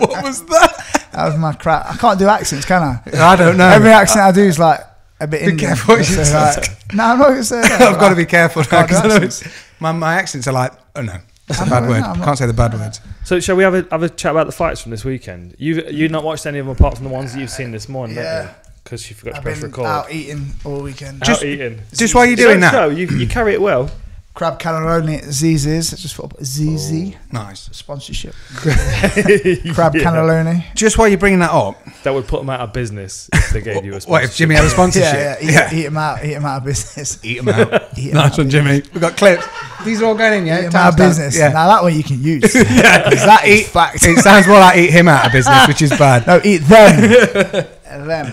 What was that? That was my crap. I can't do accents, can I? I don't know. Every accent I do is like a bit Indian. Be careful what you say. No, I'm not going to say that. I've got to be careful now because my accents are like, oh no, that's a bad word. I can't say the bad words. So shall we have a chat about the fights from this weekend? You've not watched any of them apart from the ones that you've seen this morning, haven't you? Because you forgot to press record. Out eating all weekend. Just while you're doing that. You carry it well. Crab cannelloni at ZZ's. Just thought ZZ. Nice. Sponsorship. Crab cannelloni. Just while you're bringing that up. That would put them out of business if they gave you a sponsorship. What, if Jimmy had a sponsorship? Eat them out of business. Eat them out. Nice one, Jimmy. We've got clips. These are all going in, yeah? Eat them out of business. Yeah. Now that one you can use. That is fact. It sounds more like eat him out of business, which is bad. No, eat them.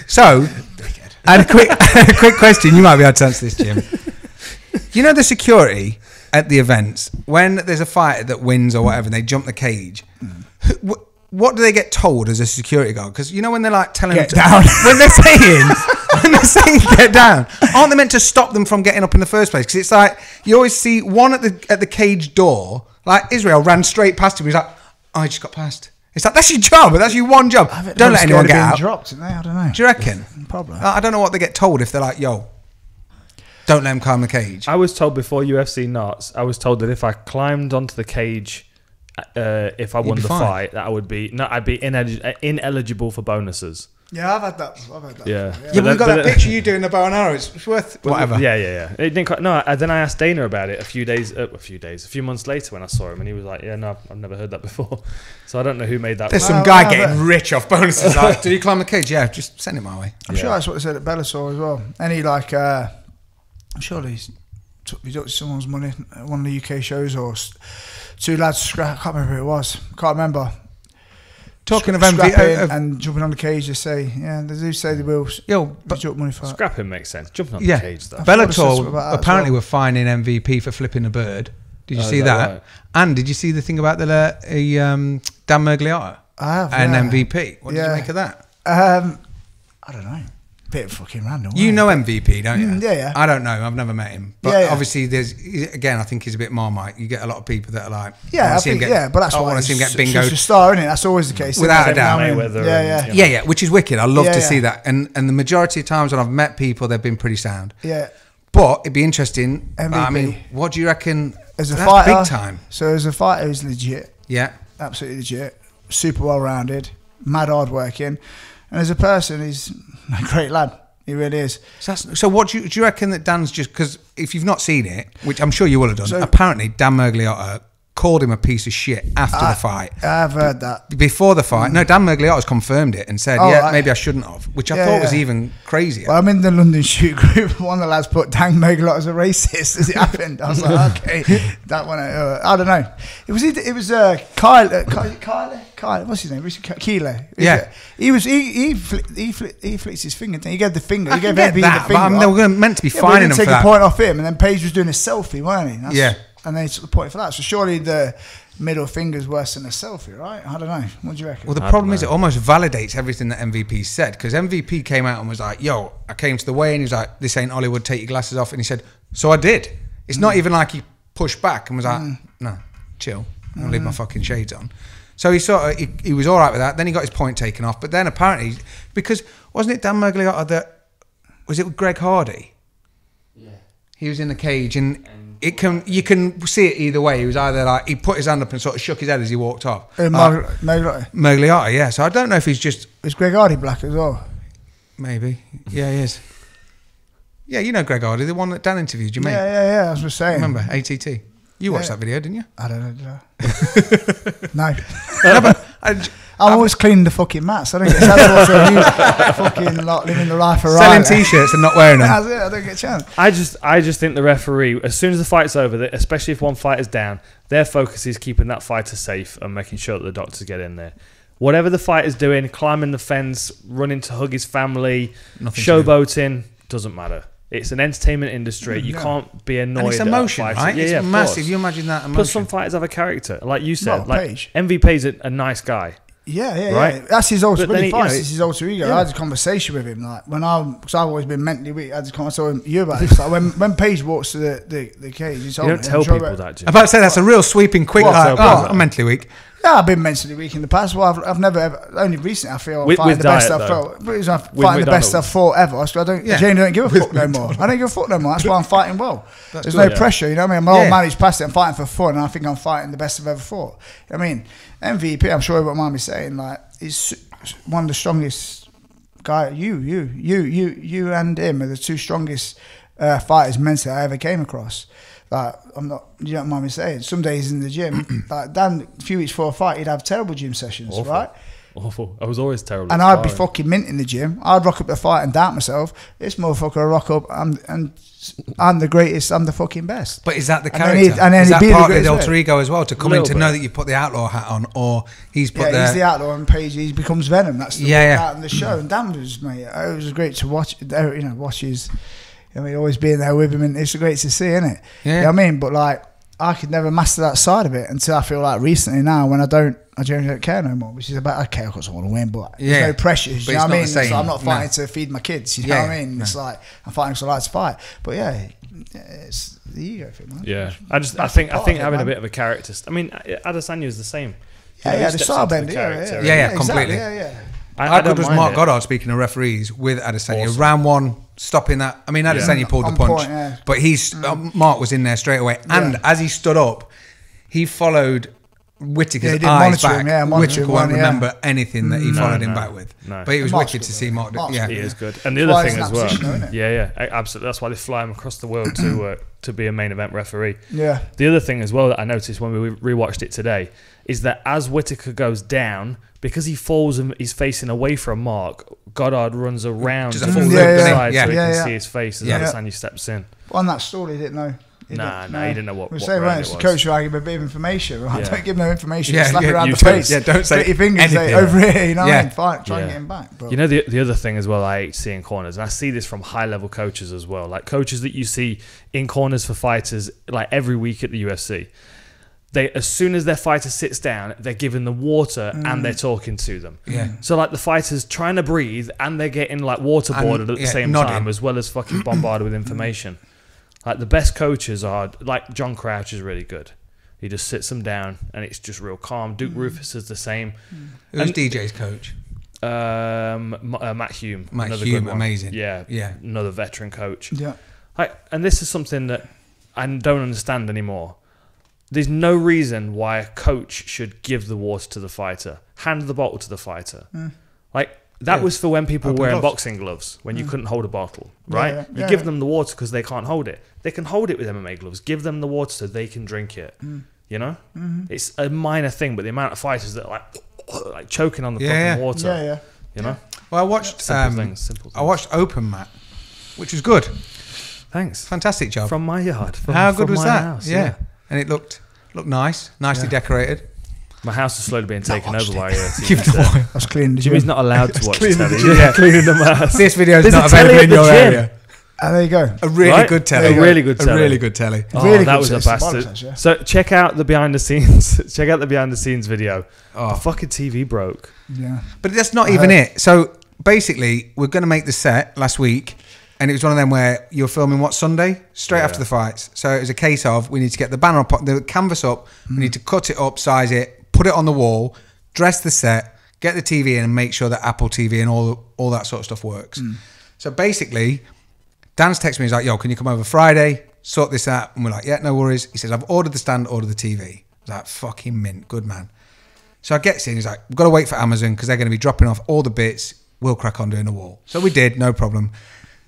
So, I had a quick question. You might be able to answer this, Jim. You know the security at the events, when there's a fighter that wins or whatever, and they jump the cage, what do they get told as a security guard? Because you know when they're like telling Get them down. when they're saying get down, aren't they meant to stop them from getting up in the first place? Because it's like you always see one at the cage door. Like Israel ran straight past him. He's like, oh, I just got past. It's like, that's your job. That's your one job. Don't let anyone get out. Dropped, didn't they? I don't know. Do you reckon? Probably. I don't know what they get told if they're like, yo, don't let him climb the cage. I was told before UFC Knots, I was told that if I climbed onto the cage, if I won the fight, that I'd be ineligible for bonuses. Yeah, I've had that. Yeah. Yeah, but we've got that picture of you doing the bow and arrow. It's worth whatever. Yeah. It didn't quite, no, then I asked Dana about it a few months later when I saw him, and he was like, yeah, no, I've never heard that before. So I don't know who made that. There's some guy getting rich off bonuses. Like, did you climb the cage? Yeah, just send it my way. I'm sure that's what they said at Bellator as well. Any like, I'm sure he took someone's money at one of the UK shows, or two lads scrap. I can't remember who it was. Can't remember. Talking of MVP and jumping on the cage, they say, yeah, they do say they will. But money for scrapping makes sense. Jumping on the cage, though. Bellator apparently were fining MVP for flipping a bird. Did you see that? Right? And did you see the thing about Dan Mergliata? I have. And MVP. What did you make of that? I don't know. Bit fucking random. You know MVP, don't you? Yeah. I don't know. I've never met him. But obviously, I think he's a bit Marmite. You get a lot of people that are like, but that's why I want to see him get bingoed. He's a star, isn't it? That's always the case. Without a doubt. Yeah, which is wicked. I love to see that. And the majority of times when I've met people, they've been pretty sound. Yeah. But it'd be interesting. MVP. I mean, what do you reckon? As a fighter, big time. So as a fighter, he's legit. Yeah. Absolutely legit. Super well rounded. Mad hard working. And as a person, he's a great lad. He really is. So what do you reckon that Dan's just... Because if you've not seen it, which I'm sure you will have done, apparently Dan Mergliata called him a piece of shit after the fight. I've heard that. Before the fight. No, Dan Mergliata's confirmed it and said, maybe I shouldn't have, which I thought was even crazier. Well, I'm in the London shoot group. One of the lads put Dan Mergliata as a racist as it happened. I was like, okay, that one, I don't know. It was Kyle, what's his name? Keeler. Yeah. He flicks his finger. He gave the finger. He gave that, the finger. But they were meant to be fining him for that. Take a point off him, and then Paige was doing a selfie, weren't he? Yeah. And then he took the point for that. So surely the middle finger's worse than a selfie, right? I don't know. What do you reckon? Well, the problem is it almost validates everything that MVP said, because MVP came out and was like, yo, I came to the weigh-in, he was like, this ain't Hollywood, take your glasses off. And he said, so I did. It's not even like he pushed back and was like, no, chill, I'll leave my fucking shades on. So he was all right with that. Then he got his point taken off. But then apparently, because wasn't it Dan Mergliata that, was it with Greg Hardy? Yeah. He was in the cage and you can see it either way. He was either like, he put his hand up and sort of shook his head as he walked off. Mergliata, yeah. So I don't know if he's just... Is Greg Hardy black as well? Maybe. Yeah, he is. Yeah, you know Greg Hardy, the one that Dan interviewed you, mate. Yeah, I was just saying. Remember, ATT? You watched that video, didn't you? I don't know. No. But I'm always cleaning the fucking mats. I don't get a chance to fucking like living the life of selling t-shirts and not wearing them. That's it. I don't get a chance. I just think the referee, as soon as the fight's over, especially if one fighter's down, their focus is keeping that fighter safe and making sure that the doctors get in there. Whatever the fighter's doing, climbing the fence, running to hug his family, showboating, doesn't matter. It's an entertainment industry. You can't be annoyed. And it's emotion, right? Yeah, it's massive. You imagine that emotion. Plus, some fighters have a charrecter, like you said. MVP's a nice guy. Yeah. Right? That's his alter ego. It's his alter ego. I had a conversation with him, like because I've always been mentally weak. I had this conversation with you about it. Like when Paige walks to the cage, you don't tell people that. I'm about to say that's a real sweeping, quick. I'm mentally weak. Yeah, I've been mentally weak in the past. Well, I've never ever. Only recently I feel I'm fighting the best I've felt. Fighting the best I've fought ever. So I genuinely don't give a fuck no more. I don't give a fuck no more. That's why I'm fighting well. There's no pressure. You know what I mean? My old man who's past it. I'm fighting for fun, and I think I'm fighting the best I've ever fought. I mean, MVP. I'm sure what Mum is saying. Like, he's one of the strongest guy. You and him are the two strongest fighters mentally I ever came across. Like, you don't mind me saying, some days in the gym, like Dan, a few weeks before a fight, he'd have terrible gym sessions, right? Awful. I was always terrible. And I'd be fucking mint in the gym. I'd rock up the fight and doubt myself. This motherfucker will rock up and I'm the greatest, I'm the fucking best. But is that the character? And then is that part of the alter ego as well, to come in to know that you put the outlaw hat on, or he's put he's the outlaw and Paige, he becomes Venom. That's the out in the show. And Dan was, mate, it was great to watch, watch his... I mean, always being there with him, and it's great to see, isn't it? Yeah. You know what I mean? But like, I could never master that side of it until I feel like recently now when I generally don't care no more, which is about, okay, of course I want to win, but there's no pressures, you know what I mean? So I'm not fighting to feed my kids, you know what I mean? It's like, I'm fighting because I like to fight. But yeah, it's the ego thing, man. Yeah. I think having a bit of a character... I mean, Adesanya is the same. Yeah, the style bend, yeah, completely. Yeah. How good was Mark Goddard, speaking of referees, with Adesanya? Awesome. Round one, stopping that. I mean, Adesanya pulled the punch, but Mark was in there straight away. And as he stood up, he followed Whittaker's eyes back. Whittaker won't remember anything that he followed him back with. No. But it was wicked to see Mark. He is good. And the other thing as well. Yeah, absolutely. That's why they fly him across the world to be a main event referee. Yeah. The other thing as well that I noticed when we rewatched it today is that as Whittaker goes down, because he falls and he's facing away from Mark, Goddard runs around to the side so he can see his face as Adesanya steps in. On that story, he didn't know. He didn't know what saying, right, it's the coach who give a bit of information, right? Don't give no information. Yeah, slap around the face. Yeah, don't say your fingers anything. Over here, you know what I mean? Try and get him back. But. You know, the other thing as well I hate seeing corners, and I see this from high-level coaches as well, like coaches that you see in corners for fighters like every week at the UFC. They, as soon as their fighter sits down, they're giving them water and they're talking to them. Yeah. So like the fighter's trying to breathe and they're getting like waterboarded at the same time, as well as fucking bombarded with information. Like the best coaches are like John Crouch is really good. He just sits them down and it's just real calm. Duke Rufus is the same. Who's DJ's coach? Matt Hume. Matt Hume, amazing. Yeah. Another veteran coach. Yeah. And this is something that I don't understand anymore. There's no reason why a coach should give the water to the fighter, hand the bottle to the fighter. Like that was for when people were wearing boxing gloves, when you couldn't hold a bottle, right? You give them the water because they can't hold it. They can hold it with MMA gloves. Give them the water so they can drink it. You know, it's a minor thing, but the amount of fighters that are like choking on the fucking water. You know. Well, I watched simple things. I watched Open Mat, which was good. Thanks. Fantastic job from my yard. How good was that? House, yeah. And it looked nice, nicely decorated. My house is slowly being taken over by I was cleaning. Jimmy's not allowed to watch telly. Cleaning the house. This video is not available in your area. There you go. A really good telly. A really good telly. Oh, that was a bastard. So check out the behind the scenes. Check out the behind the scenes video. The fucking TV broke. Yeah. But that's not even it. So basically, we're going to make the set last week. And it was one of them where you're filming Sunday? Straight after the fights. So it was a case of we need to get the banner up, the canvas up, we need to cut it up, size it, put it on the wall, dress the set, get the TV in and make sure that Apple TV and all that sort of stuff works. So basically, Dan's texted me, he's like, yo, can you come over Friday, sort this out? And we're like, yeah, no worries. He says, I've ordered the stand, ordered the TV. I was like, fucking mint, good man. So I get in, he's like, we've got to wait for Amazon because they're going to be dropping off all the bits. We'll crack on doing the wall. So we did, no problem.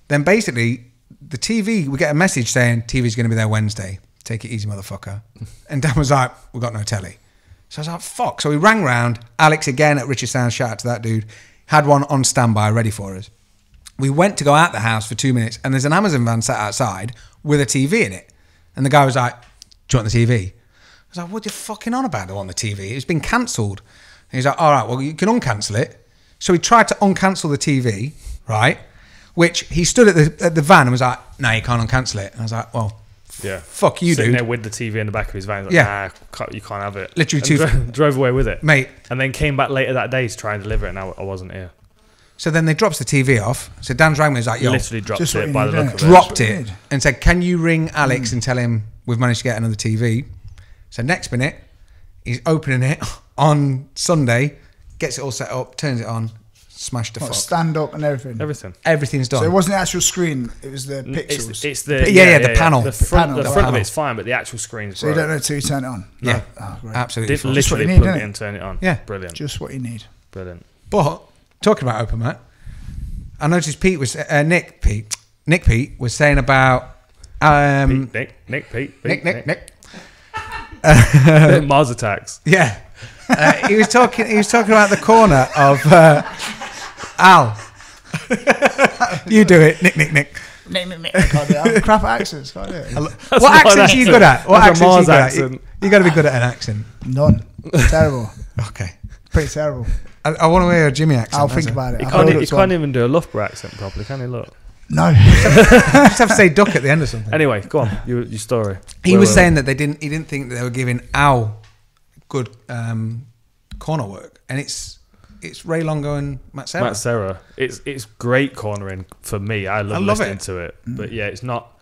Then basically, the TV, we get a message saying TV's going to be there Wednesday. Take it easy, motherfucker. And Dan was like, we've got no telly. So I was like, fuck. So we rang round. Alex again at Richard Sound, shout out to that dude, had one on standby ready for us. We went to go out the house for 2 minutes and there's an Amazon van sat outside with a TV in it. And the guy was like, do you want the TV? I was like, what are you fucking on about? I want the TV. It's been cancelled. And he's like, all right, well, you can uncancel it. So we tried to uncancel the TV, right? Which he stood at the van and was like, no, you can't uncancel it. And I was like, well, fuck you, sitting dude. There with the TV in the back of his van. Like, nah, you can't have it. Literally drove away with it. Mate. And then came back later that day to try and deliver it and I wasn't here. So then they drops the TV off. So Dan's rang me and was like, yo. Literally dropped it by the look of it. Dropped it and said, can you ring Alex and tell him we've managed to get another TV? So next minute, he's opening it on Sunday, gets it all set up, turns it on. Smashed the fuck. Stand up and everything. Everything's done. So it wasn't the actual screen, it was the pixels. It's the the panel. The front of it's fine, but the actual screen's so you don't know until you turn it on. Yeah, absolutely. Literally plug it in, turn it on. Yeah, brilliant. Just what you need. Brilliant. But talking about Open Mat, I noticed Pete was Nick Pete was saying about Nick. Mars attacks. Yeah, he was talking about the corner of. Al, you do it. Nick. I'm crap at accents. Can't do it. What accents are you good at? What accents are you good at? You got to be good at an accent. None. Terrible. Okay. Pretty terrible. I want to hear a Jimmy accent. I'll think about it. You can't even do a Loughborough accent properly, can he? Look. No. Just have to say duck at the end or something. Anyway, go on. Your story. He was saying that he didn't think that they were giving Al good corner work, and it's Ray Longo and Matt Serra. It's great cornering for me. I love listening to it, but yeah, it's not.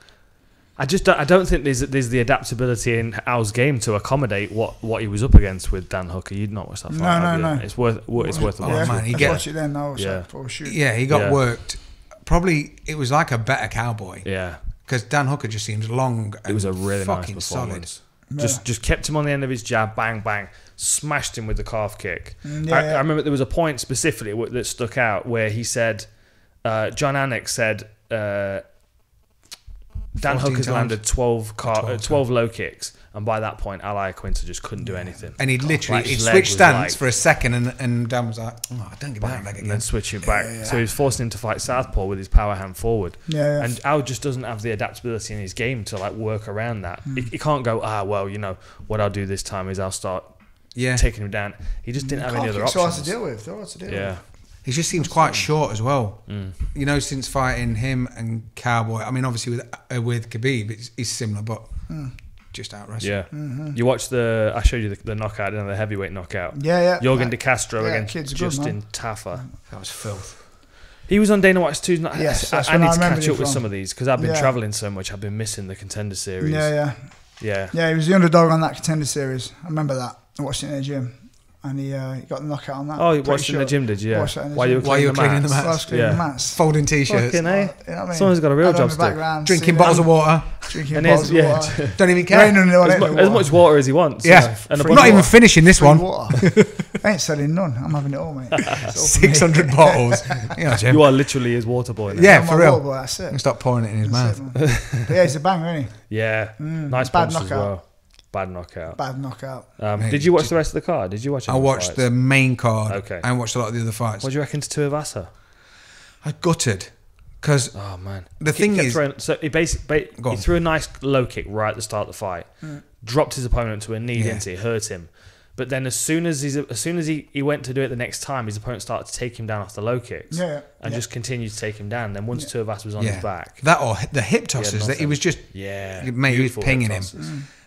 I don't think there's the adaptability in Al's game to accommodate what he was up against with Dan Hooker. You'd not watch that fight. No. It's worth a watch. Man, watch it then. He got worked. Probably it was like a better cowboy. Yeah, because Dan Hooker just seems long. It was a really nice performance. Just kept him on the end of his jab, bang bang, smashed him with the calf kick. I remember there was a point specifically that stuck out where he said, John Anik said, Dan Hooker's landed 12 low kicks, and by that point, Al Iaquinta just couldn't do anything. And he literally switched stance for a second, and Dan was like, "Oh, I don't give that leg again." And then switching back, so he was forcing him to fight southpaw with his power hand forward. And Al just doesn't have the adaptability in his game to like work around that. He can't go, what I'll do this time is I'll start taking him down. He just didn't have any other options. So hard to deal with. He just seems quite short as well. You know, since fighting him and Cowboy. I mean, obviously with Khabib, he's similar, but just out wrestled. Yeah. You watched I showed you the knockout, the heavyweight knockout. Jorgen De Castro against Justin Taffer. That was filth. He was on Dana White's Tuesday night. Yes, I need to catch up with some of these because I've been travelling so much. I've been missing the Contender Series. Yeah, he was the underdog on that Contender Series. I remember that. I watched it in the gym. And he got the knockout on that. Oh, you watched it in the gym, did you? Yeah. While you were cleaning the mats. Cleaning the mats. Folding t-shirts. You know what I mean? Someone's got a real job to do. Drinking bottles of water. Don't even care. As much water as he wants. Yeah. And I'm not even finishing this one. I ain't selling none. I'm having it all, mate. 600 bottles. Jim. You are literally his water boy now. Yeah, for real. Water boy, that's it. Stop pouring it in his mouth. But yeah, he's a banger, isn't he? Yeah. Nice bad punch as knockout. well. Bad knockout. Mate, did you watch the rest of the card? Did you watch it? I watched the main card. Okay. I watched a lot of the other fights. What do you reckon to Tuivasa? I gutted. Because the thing is... So he basically he threw a nice low kick right at the start of the fight. Dropped his opponent to a knee, didn't he? Hurt him. But then as soon as he went to do it the next time, his opponent started to take him down off the low kicks. And just continued to take him down. Then once Tuivasa was on his back... That or the hip tosses, that he was just... Mate, he was pinging him.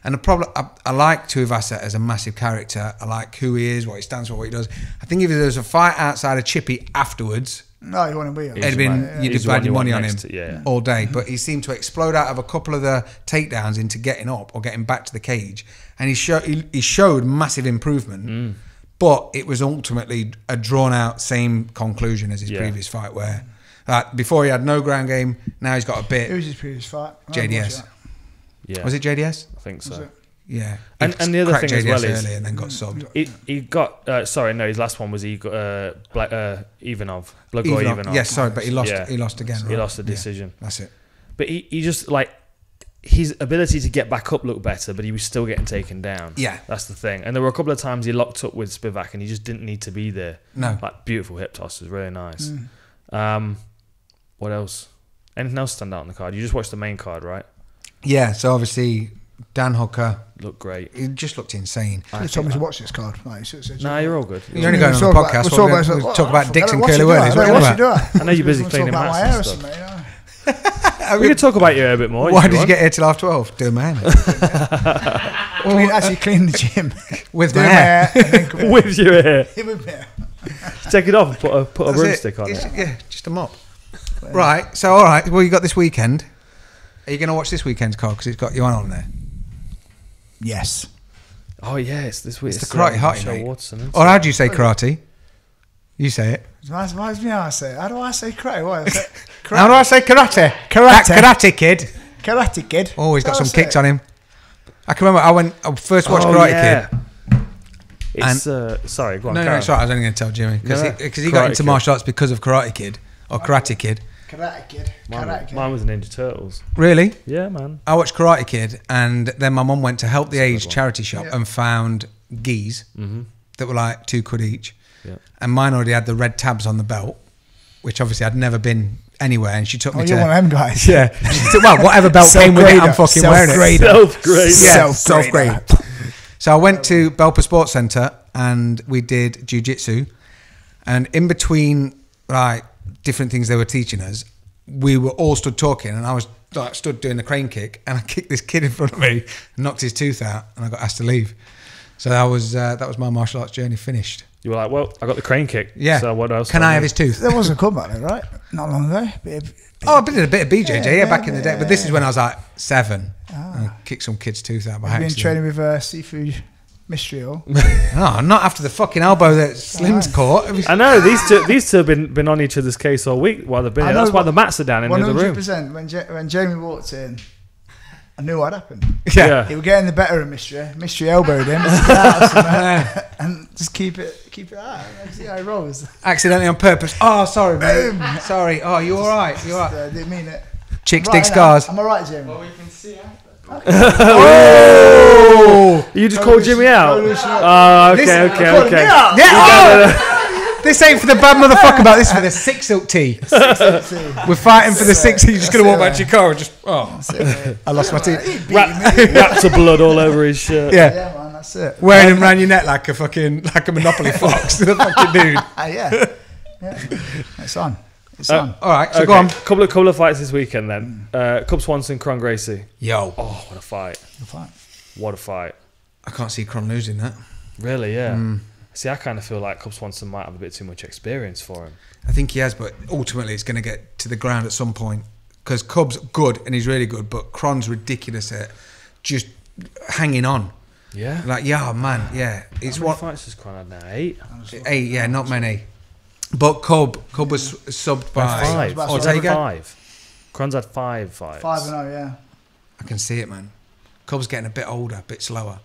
And the problem, I like Tuivasa as a massive character. I like who he is, what he stands for, what he does. I think if there was a fight outside of Chippy afterwards... No, you wouldn't be. You'd have had your money on him all day. But he seemed to explode out of a couple of the takedowns into getting up or getting back to the cage. And he showed massive improvement. But it was ultimately a drawn-out same conclusion as his previous fight where before he had no ground game, now he's got a bit. Who was his previous fight? JDS. Yeah. Was it JDS? I think so. Yeah. And the other thing as well is early and then got subbed. He got his last one was he got Ivanov. Ivanov. Yes, sorry, but he lost again. He lost the decision. That's it. But he just his ability to get back up looked better, but he was still getting taken down. Yeah. That's the thing. And there were a couple of times he locked up with Spivak and he just didn't need to be there. No. Beautiful hip tosses, really nice. What else? Anything else stand out on the card? You just watched the main card, right? Yeah, so obviously Dan Hooker looked great. He just looked insane. You told me to watch this card. Nah, you're all good. You're only going on the podcast. We'll talk about dicks and curly words. I know you're busy cleaning mats and stuff. We can talk about your hair a bit more. Why did you get here till half 12? Doing my hair. Actually clean the gym. With my hair. With your hair. With me. Take it off and put a broomstick on it. Yeah, just a mop. Right, so all right, well you got this weekend. Are you going to watch this weekend's card because it's got you on there? Yes. Oh yeah, it's this week. It's the Karate Hottie, mate. Watson, or how do you say karate? You say it. Reminds me how I say it. How do I say karate? How do I say karate? Karate Kid. Karate Kid. Oh, he's got some kicks on him. I can remember I first watched Karate Kid. It's sorry, go on. No, it's right. I was only going to tell Jimmy because he got into martial arts because of Karate Kid or Karate Kid. Karate Kid. Mine was Ninja Turtles. Really? Yeah, man. I watched Karate Kid, and then my mum went to Help the Aged charity shop and found gis that were like £2 each. Yeah. And mine already had the red tabs on the belt, which obviously I'd never been anywhere. And she took me to. You're one of them guys. Yeah. Well, whatever belt came with it, I'm fucking wearing it. Self-grade. Yeah, self-grade. So I went to Belper Sports Centre and we did jiu-jitsu. And in between, like, different things they were teaching us, we were all stood talking, and I was like stood doing the crane kick, and I kicked this kid in front of me and knocked his tooth out, and I got asked to leave. So that was my martial arts journey finished. You were like, well, I got the crane kick. Yeah. So what else? Can I have his tooth? There was a comeback there, right? Not long ago. I did a bit of BJJ back in the day, but this is when I was like 7. And I kicked some kid's tooth out by accident. You've been training with Seafood Mystery or? No, not after the fucking elbow that Slim's caught. I know these two have been on each other's case all week while they've been here. That's why the mats are down in the other room. 100%. When Jamie walked in, I knew what happened. Yeah. He was getting the better of Mystery. Mystery elbowed him and just keep it out. See how he rolls. Accidentally on purpose. Oh, sorry, mate. Sorry. Oh, you all right? You all right? I didn't mean it. Chicks dig scars. Am I right, Jim? Well, we can see after. Oh! You just called Jimmy out? Oh, okay. This ain't for the bad motherfucker about this, for the 6 silk tea. We're fighting for the 6. You're just going to walk back to your car and just, I lost my teeth. Raps of blood all over his shirt. Yeah, man, that's it. Wearing him around your neck like a Monopoly fox. The fucking dude. Yeah. It's on. All right, so go on. Couple of fights this weekend then. Cub Swanson, Kron Gracie. Yo. Oh, what a fight. What a fight. I can't see Kron losing that. Really, yeah. See, I kind of feel like Cub Swanson might have a bit too much experience for him. I think he has, but ultimately it's going to get to the ground at some point. Because Cub's good, and he's really good, but Kron's ridiculous at just hanging on. Yeah? Like, yeah, man, yeah. How many fights has Kron had now? 8? 8, yeah, not many. But Cub was subbed by 5. Ortega. 5. Kron's had 5 fights. 5-0, yeah. I can see it, man. Cub's getting a bit older, a bit slower.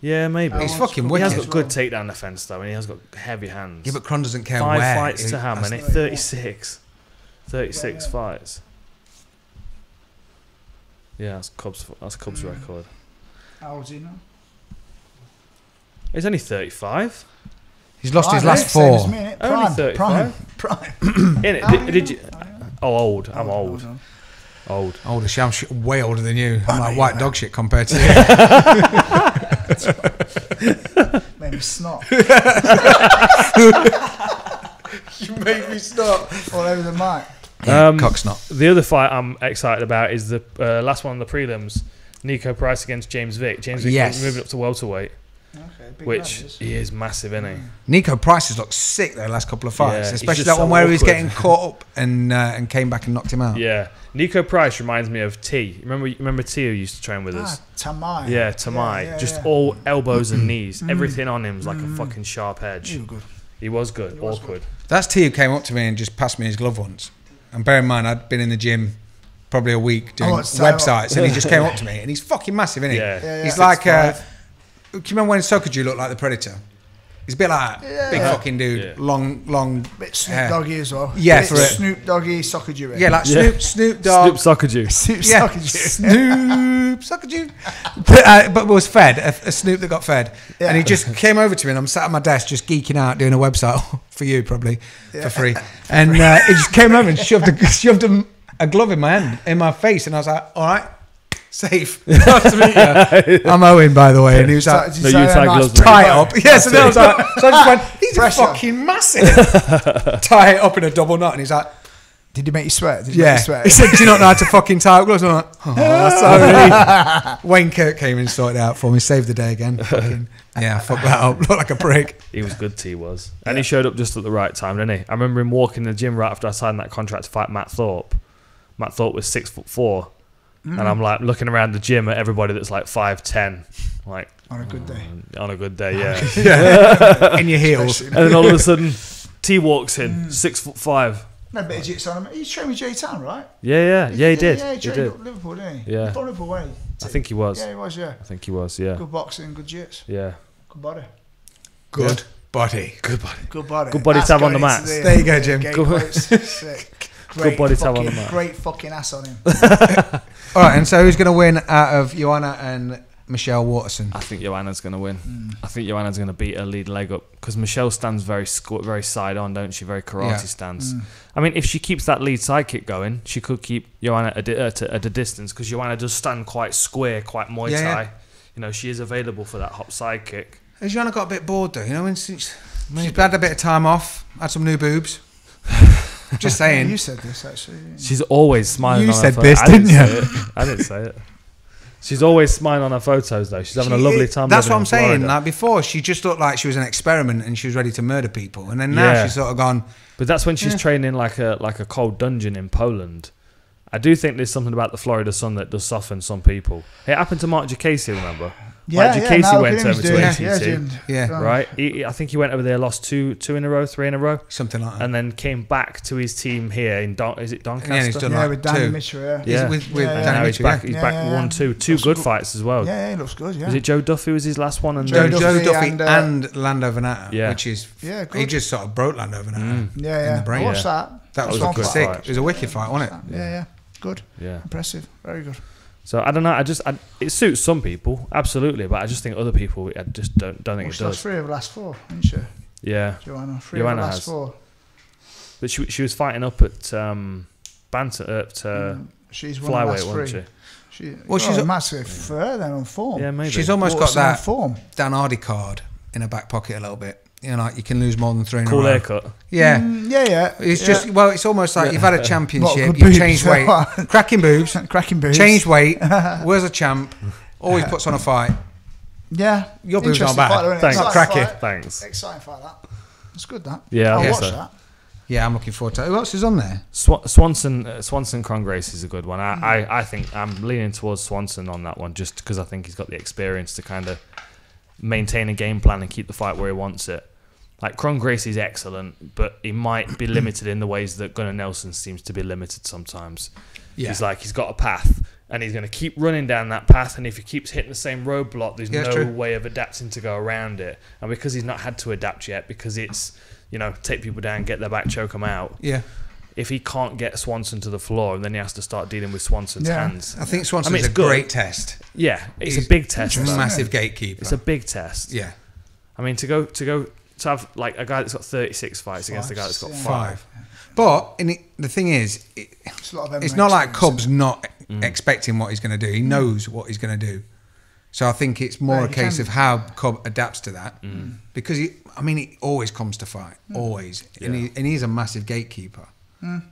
Yeah, maybe. He's fucking He wicked. has got good takedown defence though, and he has got heavy hands. Yeah, but Kron doesn't care 5 where. fights to how many? 36. 36 fights. Yeah, that's Cub's record. How old is he now? He's only 35. He's lost his last 4. Only 35. Prime. Did you? Oh, old. I'm old. Old. Older. I'm way older than you. I'm like white dog shit compared to you. Made me snot. You made me snot. All over the mic. Cock snot. The other fight I'm excited about is the last one on the prelims. Nico Price against James Vick. James Vick moving up to welterweight. Okay, which he is massive, isn't he? Nico Price has looked sick the last couple of fights, Yeah, especially that one where he was getting caught up and came back and knocked him out. Yeah, Nico Price reminds me of T. Remember T who used to train with us? Tamai. Yeah, Tamai. Just all elbows and knees. Everything on him's like a fucking sharp edge. He was good. Awkward. That's T who came up to me and just passed me his glove once. And bear in mind, I'd been in the gym probably a week doing websites, and he just came up to me, and he's fucking massive, isn't he? Yeah. He's like, do you remember when Sokoju looked like the Predator? He's a bit like that. Big fucking dude, long bit Snoop Doggy as well. Yeah, bit for it. Snoop Doggy, Sokoju. Yeah, like Snoop Dogg. Snoop Sokoju. Snoop Sokoju. But was fed, a Snoop that got fed. Yeah. And he just came over to me, and I'm sat at my desk just geeking out doing a website for you probably for free. And he just came over and shoved a glove in my hand, in my face, and I was like, all right. Safe. Nice to meet you. I'm Owen, by the way, and he was like, tie it up. Yes, and I was like, so I just went, he's a fucking massive. Tie it up in a double knot, and he's like, did he make you sweat? He said, do you not know how to fucking tie up gloves? I'm like, oh, sorry. Wayne Kirk came and sorted it out for me, saved the day again. Fucking, yeah, fuck that up. Looked like a prick. He was good, T was. And he showed up just at the right time, didn't he? I remember him walking in the gym right after I signed that contract to fight Matt Thorpe. Matt Thorpe was 6'4". And I'm like looking around the gym at everybody that's like 5'10", like on a good day. On a good day, yeah. Yeah. In your heels. And then all of a sudden, T walks in, 6'5". No bit of jits on him. He's trained with J Town, right? Yeah, he did. Yeah, he trained at Liverpool, didn't he? Yeah. From Liverpool, wasn't he? I think he was. Yeah, he was. Yeah. I think he was. Yeah. Good boxing, good jits. Yeah. Good body. Good body. Good body. Good body to have on the mats. There you go, Jim. Sick. Good body to have on the mat. Great fucking ass on him. All right, and so who's going to win out of Joanna and Michelle Waterson? I think Joanna's going to win. I think Joanna's going to beat her lead leg up because Michelle stands very side on, don't she? Very karate stance. I mean, if she keeps that lead side kick going, she could keep Joanna at a distance because Joanna does stand quite square, quite Muay Thai. Yeah. You know, she is available for that hop side kick. Has Joanna got a bit bored though? You know, since she's had a bit of time off, had some new boobs. Just saying. You said this actually. She's always smiling. You on said her this, didn't you? I didn't say it. She's always smiling on her photos though. She's having a lovely time. That's what I'm living in saying. Florida. Like before, she just looked like she was an experiment and she was ready to murder people. And then now she's sort of gone. But that's when she's training like a cold dungeon in Poland. I do think there's something about the Florida sun that does soften some people. It happened to Mark Jacasey, remember? Mark Jacasey went over to ATT. Right? I think he went over there, lost two in a row, 3 in a row. Something like that. And then came back to his team here in is it Doncaster? Yeah, he's done like with Danny 2. Mitchell, Yeah. With And Danny now he's Mitchell, back, he's back 1-2. Two good fights as well. Yeah, he looks good, yeah. Was it Joe Duffy was his last one? And Joe then Duffy and Lando Venata, Yeah. which is... Yeah, good. He just sort of broke Lando Venata in the brain. I watched that. That was a good sick. fight. It was a wicked fight, wasn't it? Yeah. Good. Yeah. Impressive. Very good. So I don't know. It suits some people, absolutely, but I just think other people, I just don't think it does. 3 of the last 4, didn't she? Yeah. Joanna, 3 of the last 4. But she was fighting up at banter she's one of the flyweight, last 3. wasn't she? She's a massive for her then on form. Yeah, maybe. She's almost got that form. Dan Hardy card in her back pocket a little bit. You know, like you can lose more than 3 in a row. Cool haircut. Yeah. It's just, well, it's almost like you've had a championship, good you've boobs. changed weight. Cracking boobs. Cracking boobs. Changed weight. Was a champ. Always puts on a fight. Yeah. Your boobs aren't Interesting bad. fight, Thanks. Not cracking. Thanks. Exciting fight, that. It's good, that. Yeah, I'll I watch guess so. that. Yeah, I'm looking forward to it. Who else is on there? Swanson Kron Gracie is a good one. I think I'm leaning towards Swanson on that one just because I think he's got the experience to kind of maintain a game plan and keep the fight where he wants it. Like Kron Gracie's excellent, but he might be limited in the ways that Gunnar Nelson seems to be limited sometimes. Yeah. He's got a path and he's going to keep running down that path, and if he keeps hitting the same roadblock, there's no way of adapting to go around it. And because he's not had to adapt yet, because it's, take people down, get their back, choke them out. Yeah. If he can't get Swanson to the floor, then he has to start dealing with Swanson's hands. I think Swanson's a great test. Yeah, it's a big test. He's a massive gatekeeper. It's a big test. Yeah. I mean, to have like a guy that's got 36 fights against a guy that's got 5. But the thing is, it's not like Cub's not expecting what he's going to do. He knows what he's going to do. So I think it's more a case of how Cub adapts to that. Because, he always comes to fight. Always. Yeah. And he's a massive gatekeeper.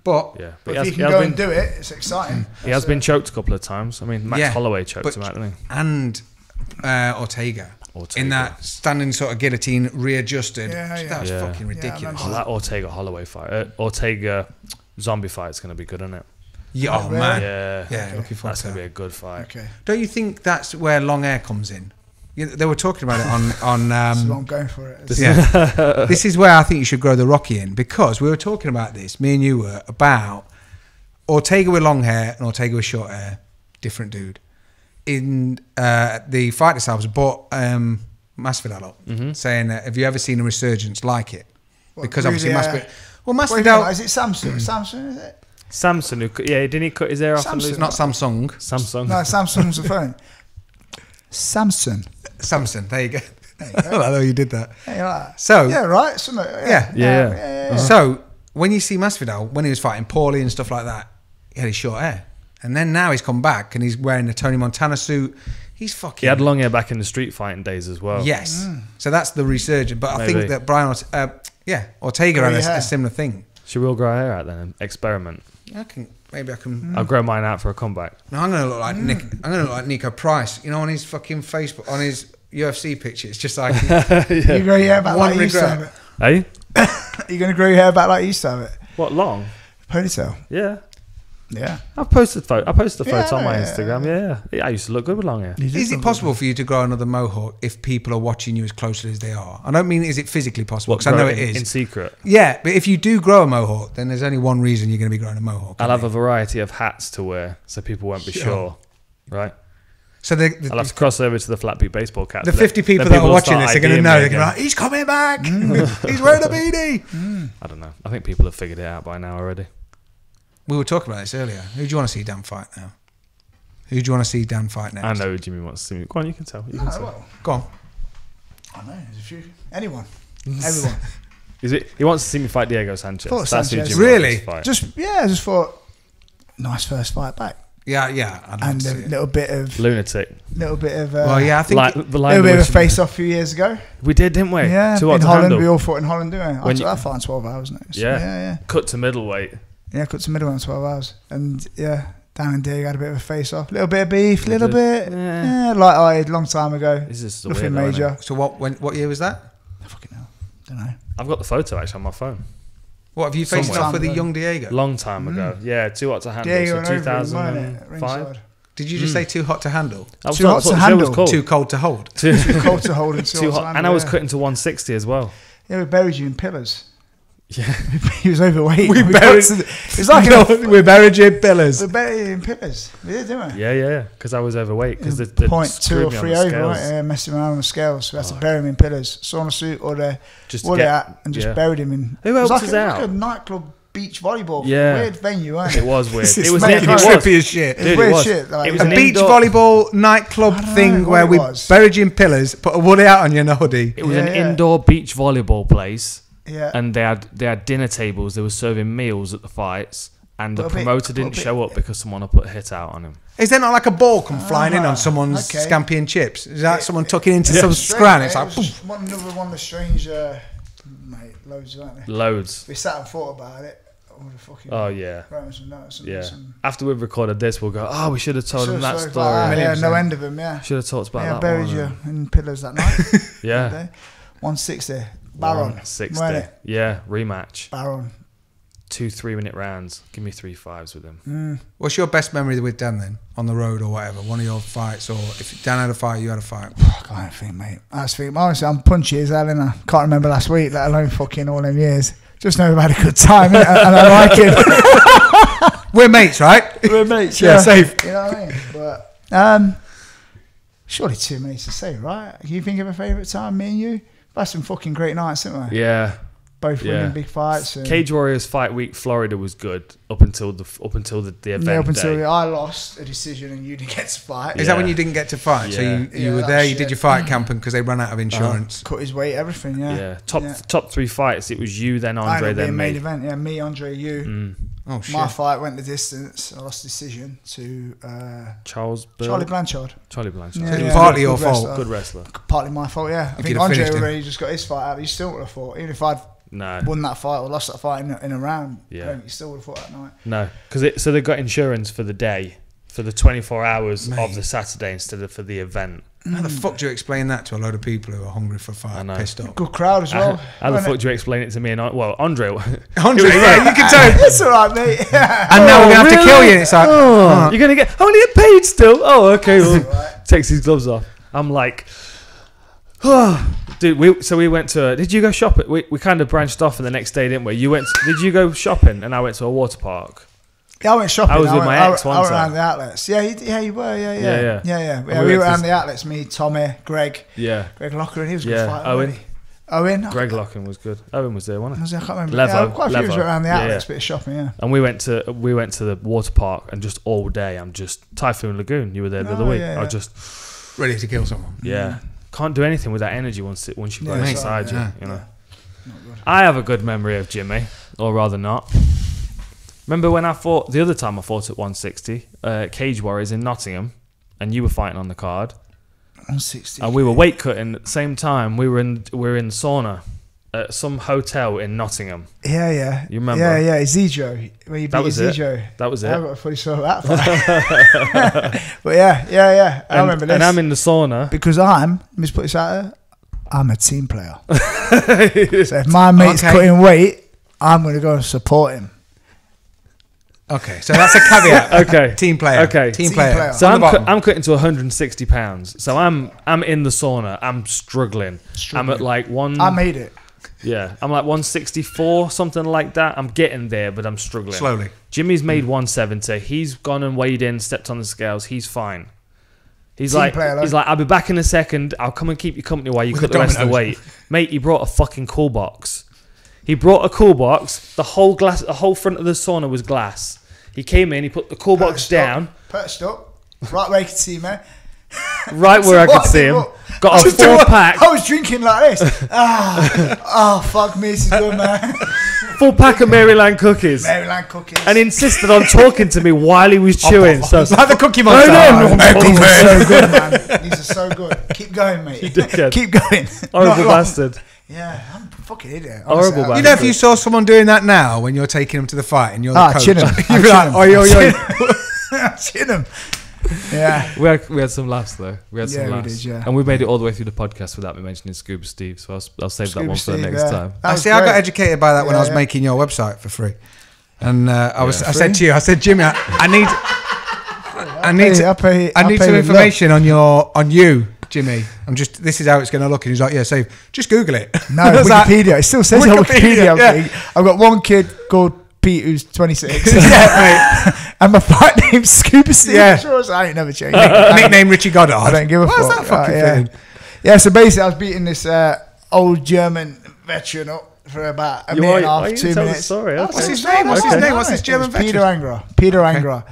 But if you can go and do it, it's exciting. He has been choked a couple of times. I mean, Max Holloway choked him out, didn't he? And Ortega. In that standing sort of guillotine, readjusted. That was fucking ridiculous. That Ortega Holloway fight, Ortega zombie fight is going to be good, isn't it? Yeah, oh man, yeah. Looking forward that's to going to be a good fight. Okay. Don't you think that's where long hair comes in? They were talking about it on. That's what I'm going for it. This is where I think you should grow the Rocky in, because we were talking about this. Me and you were about Ortega with long hair and Ortega with short hair. Different dude. In the fight themselves, brought Masvidal up, saying, "Have you ever seen a resurgence like it?" Because obviously Masvidal. Well, Masvidal. Is it Samson? Samson, is it? Samson, didn't he cut his hair off? It's not Samsung. Samsung. No, Samsung's the phone. Samson. There you go. I know you did that. Yeah, so right. Yeah. So when you see Masvidal, when he was fighting Paulie and stuff like that, he had his short hair, and then now he's come back and he's wearing the Tony Montana suit. He's fucking. He had long hair back in the street fighting days as well. Yes. So that's the resurgence. But I think that Ortega had a similar thing. Should we all grow our hair out then and experiment? Maybe I can. I'll grow mine out for a comeback. No, I'm gonna look like Nick. I'm gonna look like Nico Price. On his fucking Facebook, on his UFC picture. It's just like you grow your hair back like you used to have it. Hey? You're gonna grow your hair back like you used to have it. What, long? Ponytail. Yeah. Yeah. I posted a photo on my Instagram. Yeah. I used to look good with long hair. Is it possible for you to grow another mohawk if people are watching you as closely as they are? I don't mean is it physically possible, because I know it is. In secret? Yeah, but if you do grow a mohawk, then there's only one reason you're going to be growing a mohawk. I'll have a variety of hats to wear so people won't be sure. Right? So I'll have to cross over to the flat peak baseball cap. The 50 people that are watching this are going to know. They're going to be like, he's coming back. He's wearing a beanie. I don't know. I think people have figured it out by now already. We were talking about this earlier. Who do you want to see Dan fight now? Who do you want to see Dan fight next? I know who Jimmy wants to see me. Go on, you can tell. Well, go on. I know. There's a few. Anyone. Everyone. Is it? He wants to see me fight Diego Sanchez. That's Sanchez. Really? Just thought, nice first fight back. Yeah, yeah. And a little bit of lunatic. Well, yeah, I think Like, a little bit of a face-off a few years ago. We did, didn't we? Yeah, Too hot in to Holland. handle. We all fought in Holland, didn't we? I When took you- that fight in 12 hours. Notice. Yeah. Yeah. Cut to middleweight. Yeah, cut to middleweight in 12 hours. And yeah, Dan and Dig had a bit of a face-off. Little bit of beef, little bit. Yeah, like I had a long time ago. This is Nothing weird, major. so. What year was that? I fucking hell. Don't know. I've got the photo actually on my phone. What have you faced Somewhere. off with a young Diego? Long time ago. Yeah, Too Hot to Handle. Diego So and Overeem, wasn't it? 2005. Ringside. Did you just say too hot to handle? That Too Hot that's to what the show Handle. was called. Too cold to hold? Too Cold to hold and Too hot. And I was cutting to 160 as well. Yeah, we buried you in pillars. Yeah. He was overweight. We got buried- to the- It's like we buried you in pillars. we buried you in pillars. We did, didn't we? Yeah. Because I was overweight. Because the Point 2 screwed or me on 3 the over, scales. right? Yeah, messing around on the scales. So we had to bury him in pillars. Sauna suit or the Just to woolly get- hat and just yeah. buried him in. Who it was helped like us a, out? like a nightclub beach volleyball. Yeah. Weird venue, wasn't It it? was weird. This It is was making it trippy as shit. It's Dude, weird it was. shit. Like, It was A an beach indoor- volleyball nightclub I don't thing know where what we it was. buried you in pillars, put a woolly out on your hoodie. It was Yeah, an yeah. indoor beach volleyball place. Yeah. And they had dinner tables. They were serving meals at the fights. And the Put a bit- promoter put a didn't bit- show up because someone had put a hit out on him. Is there not like a ball come flying in on someone's okay. scampi and chips? Is that someone tucking into It some was strange, scran? mate. It's It like, was boom. another one of the strange, mate, loads, weren't they? Loads. We sat and thought about it. All the fucking Oh, yeah. wrote some notes and Yeah. some After we've recorded this, we'll go, oh, we should have told them that stories story. like that. Yeah, 1,000,000%. no end of them, yeah. Should have talked about Yeah, that buried one. you in pillars that night. Yeah. That day. 160. Baron. 160. Weren't it? Yeah, rematch. Baron. 2 3-minute rounds. Give me 3 5s with him. What's your best memory with Dan then? On the road or whatever? One of your fights? Or if Dan had a fight, you had a fight? I can't think, mate. I just think, honestly, I'm punchy as hell, innit? Can't remember last week, let alone fucking all them years. Just know we've had a good time, innit? And I like it. We're mates, right? We're mates, Yeah, safe. You know what I mean? But surely too many to say, right? Can you think of a favourite time, me and you? We've had some fucking great nights, haven't we? Yeah. Both winning Yeah. big fights. And Cage Warriors Fight Week Florida was good up until the event yeah, up until day. I lost a decision and you didn't get to fight. Is that when you didn't get to fight? So Yeah. you Yeah, were that there, you shit. did your fight camping because they ran out of insurance. Cut his weight, everything, yeah. Yeah. Yeah. Top 3 fights. It was you, then I Andre, ended up then being main me. event, yeah. Me, Andre, you. Oh, shit. My fight went the distance. I lost decision to Charles Bill. Charlie Blanchard. Charlie Blanchard. Yeah, It's yeah. partly Good your fault. wrestler. Good wrestler. Partly my fault, yeah. I think you'd have Andre finished him. already just got his fight out. He still would have fought. Even if I'd No. won that fight or lost that fight in a round, Yeah. I don't think he still would have fought that night. No. So they got insurance for the day, for the 24 hours Mate. of the Saturday instead of for the event. How the fuck do you explain that to a load of people who are hungry for a I fight, know. pissed off? Good crowd as well. How the wasn't fuck it? do you explain it to me and Andre? Andre, yeah, you can tell him. It's all right, mate. And now we're going to have to kill you. And it's like, Oh, you're gonna get only get paid still. Oh, okay. Well, Right. takes his gloves off. I'm like, oh, dude. We went to. Did you go shopping? We kind of branched off, and the next day, didn't we? Did you go shopping? And I went to a water park. Yeah, I went shopping. I was with my ex one I went time. around the outlets. Yeah, you were. Yeah. And We we were went around to- the outlets. Me, Tommy, Greg Yeah, Locker, and he was a Yeah, good fighter. Owen. wasn't he? Owen. Greg Locken was good. Owen was there, wasn't I he? can't remember. Levo, Yeah, quite a few of us Levo. were around the Yeah, outlets, yeah. bit of shopping. Yeah. And we went to the water park, and just all day I'm just Typhoon Lagoon. You were there the other Oh, week. yeah, I yeah. was just ready to kill someone. can't do anything with that energy once you've got Yeah, it it's inside right, you. yeah. You know. I have a good memory of Jimmy, or rather not. Remember when the other time I fought at 160, Cage Warriors in Nottingham, and you were fighting on the card, 160. and we were weight cutting at the same time. We were in the sauna at some hotel in Nottingham. Yeah. You remember? Yeah. Zijo. When you beat That was it. Zijo. That was it. I got a funny story about that fight. But yeah. I remember this. And I'm in the sauna. Because let me just put this out there, I'm a team player. So if my mate's Okay. cutting weight, I'm going to go and support him. Okay, so that's a caveat. Okay. Team player. Okay. Team Team player. player. So On the bottom. I'm cutting to 160 pounds. So I'm in the sauna. I'm struggling. I'm at like I made it. I'm like 164, something like that. I'm getting there, but I'm struggling. Slowly. Jimmy's made 170. He's gone and weighed in, stepped on the scales. He's fine. He's Team like, player, he's like, I'll be back in a second. I'll come and keep you company while you With cut the the rest of the dominoes. weight. Mate, he brought a fucking cool box. He brought a cool box. The whole front of the sauna was glass. He came in, he put the cool box down, Perched up. Right where you can see me. right where I could see him. Got a Just do 4 what- pack. I was drinking like this. Oh, fuck me, this is good, man. full pack of Maryland cookies. Maryland cookies. And he insisted on talking to me while he was chewing. So It's like the Cookie No, Monster. These are so good, man. These are so good. Keep going, mate. Keep going. horrible Not long. bastard. Yeah, I'm a fucking idiot. Horrible Honestly, bastard. You know, if you saw someone doing that now when you're taking them to the fight and you're the coach, chin 'em. you'd be like, oi, oi, oi. Chin 'em. Yeah. We had some laughs though. We had some Yeah, we laughs. did, yeah. And we made it all the way through the podcast without me mentioning Scuba Steve. So I'll save that one for the Steve, next yeah. time. That was See, I got great. educated by that when I was Yeah. making your website for free. And I said to you, I said, Jimmy, I need some information on you, Jimmy. This is how it's going to look. And he's like, yeah, save. Just Google it. No, I was like, Wikipedia. It still says Wikipedia. yeah. I've got one kid called Pete who's 26. Yeah, and my fight name's Scuba Steve. Yeah. Sure, I ain't never changed. nickname Richie Goddard. I don't give a What's fuck. that fucking yeah. thing? Yeah, so basically I was beating this old German veteran up for about a minute and a half, 2 minutes. Sorry. What's his name? What's his name? What's this German Peter veteran? Peter Angrer.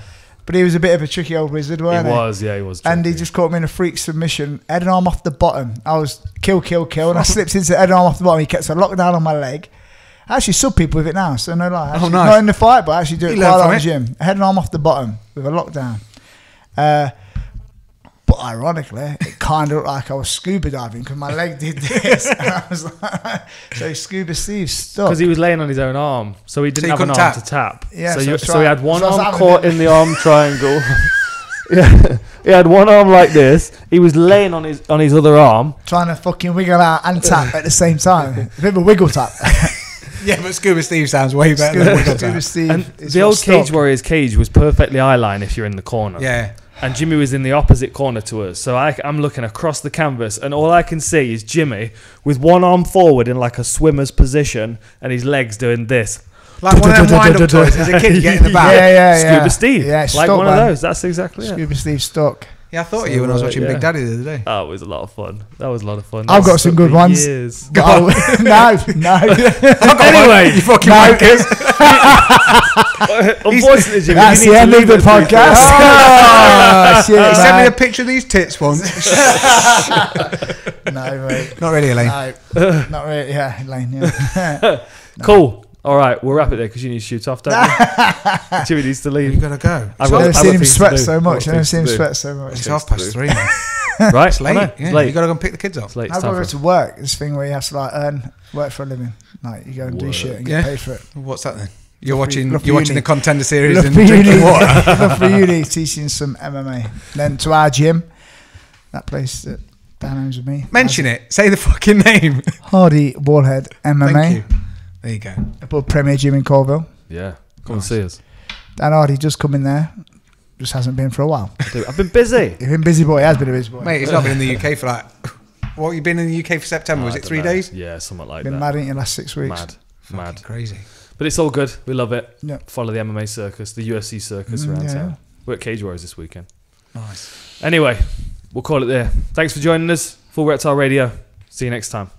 But he was a bit of a tricky old wizard, wasn't he? He was. And he just caught me in a freak submission, head and arm off the bottom. I was kill, and I slipped into head and arm off the bottom. He kept a lockdown on my leg. I actually sub people with it now, so no lie. Actually, nice. Not in the fight, but I actually do it You quite a learn lot from in the it. gym. Head and arm off the bottom with a lockdown. But ironically, it kind of looked like I was scuba diving because my leg did this. And I was like, so Scuba Steve stuck. Because he was laying on his own arm, so he didn't have an couldn't arm tap. to tap. Yeah, so so he had one so I was arm having caught it. in the arm triangle. Yeah, he had one arm like this. He was laying on his other arm. Trying to fucking wiggle out and tap at the same time. A bit of a wiggle tap. Yeah, but Scuba Steve sounds way better than Wiggle Scuba Tap. Steve. And is the what old Cage stuck. Warriors cage was perfectly eye line if you're in the corner. Yeah. And Jimmy was in the opposite corner to us. So I'm looking across the canvas and all I can see is Jimmy with one arm forward in like a swimmer's position and his legs doing this. Like one of them wind-up toys as a kid you get in the back. Yeah. Scuba Steve. Yeah, like stuck, one of man. those. That's exactly it. Scuba Steve stuck. Yeah, I thought of you when I was watching yeah. Big Daddy the other day. Oh, it was a lot of fun. That was a lot of fun. I've That got some stuck good for ones. years. No. Anyway, You fucking wankers. unfortunately, Jimmy, That's you the need end to of the leave it for podcast. Oh, shit, He sent me a man. picture of these tits once. No, mate. Not really, Elaine. No, not really. Yeah, Elaine. Yeah. Cool. All right, we'll wrap it there because you need to shoot off, don't you? Jimmy needs to leave. You gotta go. I've I've never seen him things to sweat do. so much. I've never Things seen him to do. sweat so much. It's things to 3:30, man. Right? It's late. I know, Yeah, it's late. you gotta go and pick the kids up. It's late. I've It's got time to go for to work. This thing where you have to like work for a living. Like you go and do Work. shit and get Yeah. paid for it. What's that then? You're Love watching for the uni. Contender series Love and for uni. drinking water. Love for uni, teaching some MMA. Then to our gym, that place that Dan owns with me. Mention it. Say the fucking name. Hardy Wallhead MMA. Thank you. There you go. Above Premier Gym in Colville. Yeah, come and see us. Dan Hardy just come in there. Just hasn't been for a while. Dude, I've been busy. He's been busy boy. He has been a busy boy. Mate, he's not been in the UK for like... What, you been in the UK for September? Was I it don't 3 know. days? Yeah, something like Been that. mad in the last 6 weeks. Mad. Crazy. But it's all good. We love it. Yeah. Follow the MMA circus, the UFC circus around yeah. town. We're at Cage Warriors this weekend. Nice. Anyway, we'll call it there. Thanks for joining us. Full Reptile Radio. See you next time.